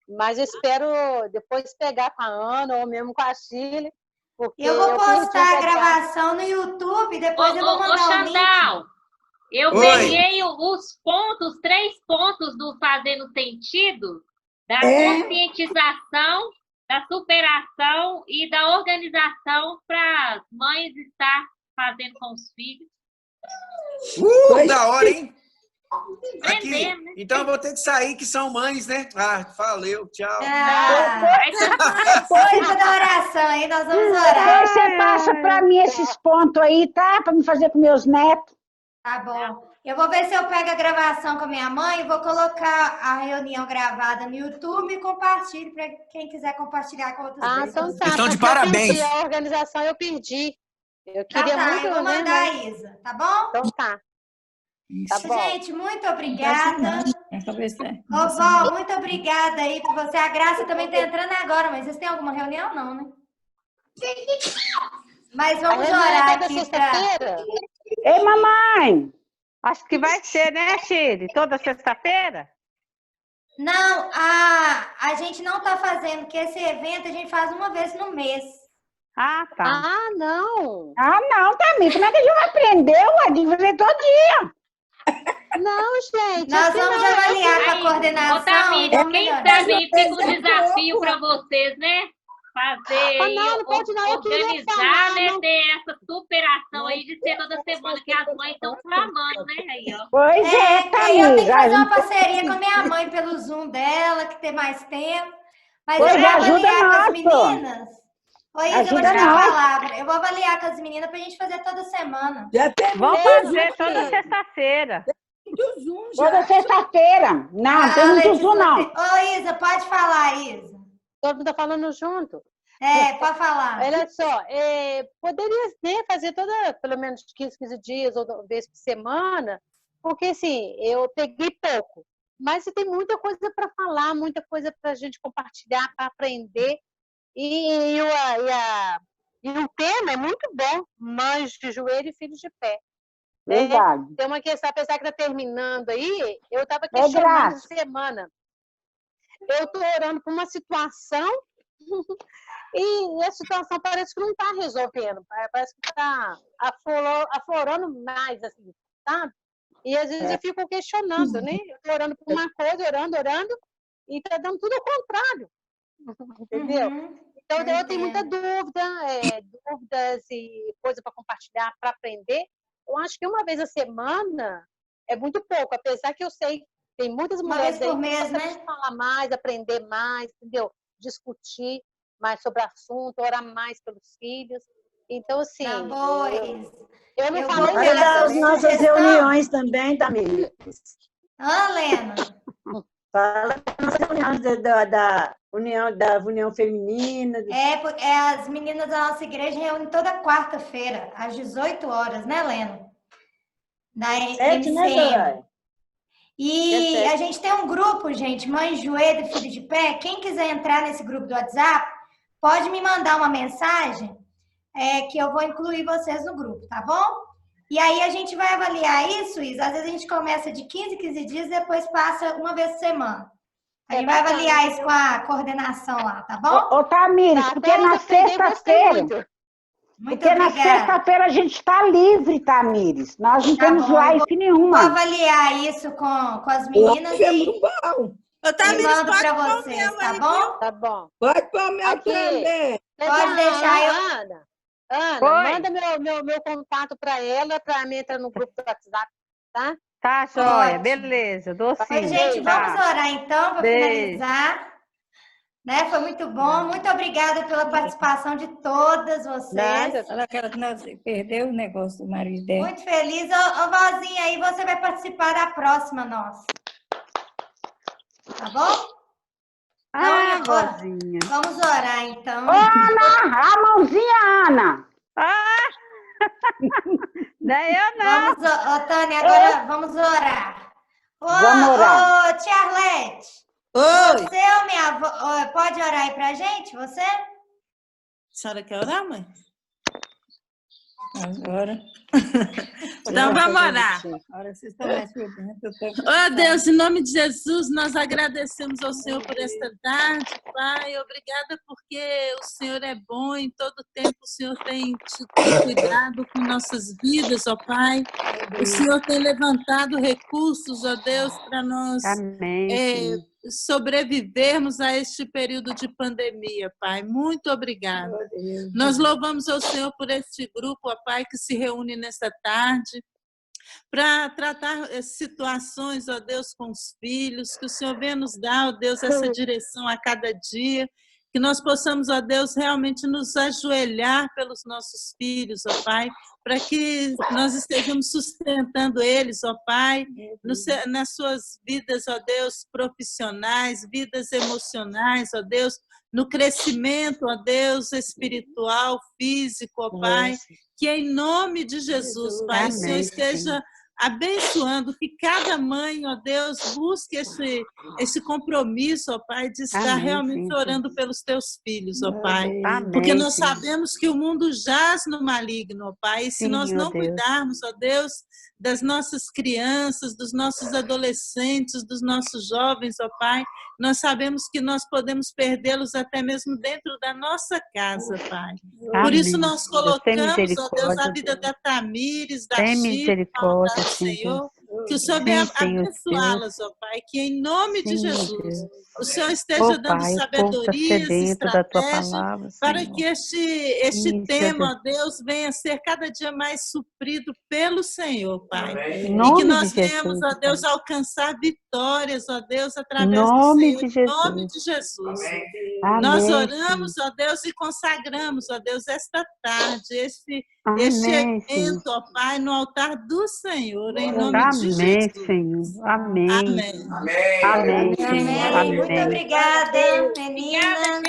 mas eu espero depois pegar com a Ana ou mesmo com a Chile, porque E eu vou perdi postar a pegar. gravação no YouTube, depois eu vou Ô, mandar o link. Xandão, eu Oi. peguei os pontos, 3 pontos do Fazendo Sentido, da conscientização, da superação e da organização para as mães estar fazendo com os filhos. Da hora, hein? Aqui, Aprendendo, né? então eu vou ter que sair, que são mães, né? Valeu, tchau. Aí Participa da oração aí, nós vamos orar. Depois você passa para mim esses pontos aí, tá? Para me fazer com meus netos. Tá bom. Eu vou ver se eu pego a gravação com a minha mãe e vou colocar a reunião gravada no YouTube e compartilho para quem quiser compartilhar com outras pessoas. Então tá. Vocês estão de porque eu parabéns. perdi a organização, eu perdi. Eu Tá, queria tá, muito, eu vou né? mandar a Isa, tá bom? Então tá. Tá bom. Gente, muito obrigada. Ô, Ô, vó, muito obrigada aí por você. A Graça também tá entrando agora, mas vocês têm alguma reunião? Não, né? Mas A vamos reunião é orar toda aqui pra... sexta-feira? Ei, mamãe! Acho que vai ser, né, Chile? Toda sexta-feira? Não, a gente não tá fazendo, porque esse evento a gente faz uma vez no mês. Ah, tá. Ah, não. Ah, não, Tamir. Como é que a gente vai aprender, ué? De fazer todo dia. Não, gente. Nós assim vamos não. avaliar com a Ô, coordenação. Tamires, Vamos quem melhorar. sabe aí fica um desafio para vocês, né? Fazer, Ah, não pode não, eu queria organizar, falar, né? não. Ter essa superação aí de ser toda semana que as mães estão clamando, né? Aí, ó. Pois é, Eu Tamir. tenho que fazer uma parceria com a minha mãe pelo Zoom dela, que tem mais tempo. Mas Pois eu vou ajuda avaliar com as nós, pô. meninas. Ô, Isa, eu vou te Ajuda dar a nós. palavra. Eu vou avaliar com as meninas pra gente fazer toda semana. Já teve Vamos muito fazer Zoom, toda sexta-feira. muito Zoom já. Toda sexta-feira. Não, tem muito Letícia, Zoom, não. Ô, Isa, pode falar, Isa. Todo mundo tá falando junto. Pode falar. Olha só, poderia, né, fazer pelo menos 15 dias ou uma vez por semana, porque assim, eu peguei pouco, mas tem muita coisa para falar, muita coisa para a gente compartilhar, para aprender, e o tema é muito bom, mães de joelho e filhos de pé. Verdade. Tem uma questão, apesar que está terminando aí, eu estava questionando essa semana. Eu estou orando por uma situação e a situação parece que não está resolvendo, parece que está aflorando mais, assim, sabe? E às vezes eu fico questionando, né? Eu estou orando por uma coisa, orando, e está dando tudo ao contrário, entendeu? Então eu tenho muita dúvida, dúvidas e coisa para compartilhar, para aprender, Eu acho que uma vez a semana é muito pouco, apesar que eu sei, tem muitas mulheres vez por aí que mês, gostam né? de falar mais, aprender mais, entendeu? Discutir mais sobre o assunto, orar mais pelos filhos. Então, assim, Tá bom, Isa. eu não Eu falei vou nada pegar das a nossas sugestão. reuniões também, Tamires. Lena? Fala das nossas reuniões da União Feminina. As meninas da nossa igreja reúnem toda quarta-feira, às 18 horas, né, Lena? Da 7, né, MCM. Soraya? E a gente tem um grupo, gente, Mães Joelho e Filho de Pé. Quem quiser entrar nesse grupo do WhatsApp, pode me mandar uma mensagem que eu vou incluir vocês no grupo, tá bom? E aí a gente vai avaliar isso, Isa. Às vezes a gente começa de 15 em 15 dias e depois passa uma vez por semana. A gente vai avaliar isso com a coordenação lá, tá bom? Ô, Tamires, porque na sexta-feira... Muito Porque na obrigada. sexta-feira a gente está livre, Tamires. Nós não temos bom, live Vou nenhuma. avaliar isso com as meninas e Tamires, mando pode para pôr o vocês, meu tá aí, bom? Tá bom. Pode pôr o meu Aqui. também. Pode deixar eu... Ana, Oi. manda meu contato para ela, para mim entrar no grupo do WhatsApp, tá? Tá, joia. Ótimo. Beleza, dou sim. Oi, gente, Tá. vamos orar então para Beijo. finalizar. Né? Foi muito bom. Muito obrigada pela participação de todas vocês. Fala que ela não perdeu o negócio do marido dela. Muito feliz. Ô, vozinha, aí você vai participar da próxima nossa. Tá bom? Vozinha. Vamos orar, então. Ô, Ana, a mãozinha, Ana. Não é eu, não. Tânia, agora vamos orar. Vamos orar. Ô, tia Arlete. Oi. Você ou minha avó, pode orar aí pra gente, você? A senhora quer orar, mãe? Agora. Então vamos orar. Agora vocês estão mais por dentro. Oh, Deus, em nome de Jesus, nós agradecemos ao Senhor por esta tarde, Pai. Obrigada porque o Senhor é bom, em todo tempo o Senhor tem cuidado com nossas vidas, ó Pai. O Senhor tem levantado recursos, ó Deus, para nós sobrevivermos a este período de pandemia, Pai. Muito obrigada. Nós louvamos ao Senhor por este grupo, ó Pai, que se reúne nesta tarde para tratar situações, ó Deus, com os filhos, que o Senhor venha nos dar, ó Deus, essa direção a cada dia, que nós possamos, ó Deus, realmente nos ajoelhar pelos nossos filhos, ó Pai, para que nós estejamos sustentando eles, ó Pai, nas suas vidas, ó Deus, profissionais, vidas emocionais, ó Deus, no crescimento, ó Deus, espiritual, físico, ó Pai, que em nome de Jesus, Pai, o Senhor esteja abençoando, que cada mãe, ó Deus, busque esse compromisso, ó Pai, de estar realmente orando pelos teus filhos, ó Pai. Porque nós sabemos que o mundo jaz no maligno, ó Pai, e se nós não cuidarmos, ó Deus, das nossas crianças, dos nossos adolescentes, dos nossos jovens, ó Pai, nós sabemos que nós podemos perdê-los até mesmo dentro da nossa casa, Pai. Por isso nós colocamos, ó Deus, a vida da Tamires, da Chico, Senhor, que o Senhor venha abençoá-las, ó Pai, que em nome de Jesus o Senhor esteja dando sabedoria, estratégia, para que este tema, ó Deus, venha ser cada dia mais suprido pelo Senhor, Pai. E que nós venhamos, ó Deus, alcançar vitórias, ó Deus, através do Senhor, em nome de Jesus. Nós oramos, ó Deus, e consagramos, ó Deus, esta tarde, este evento, ó Pai, no altar do Senhor, em nome de Jesus. Senhor. Amém. Amém. Amém, Senhor. Amém. Muito obrigada, menina.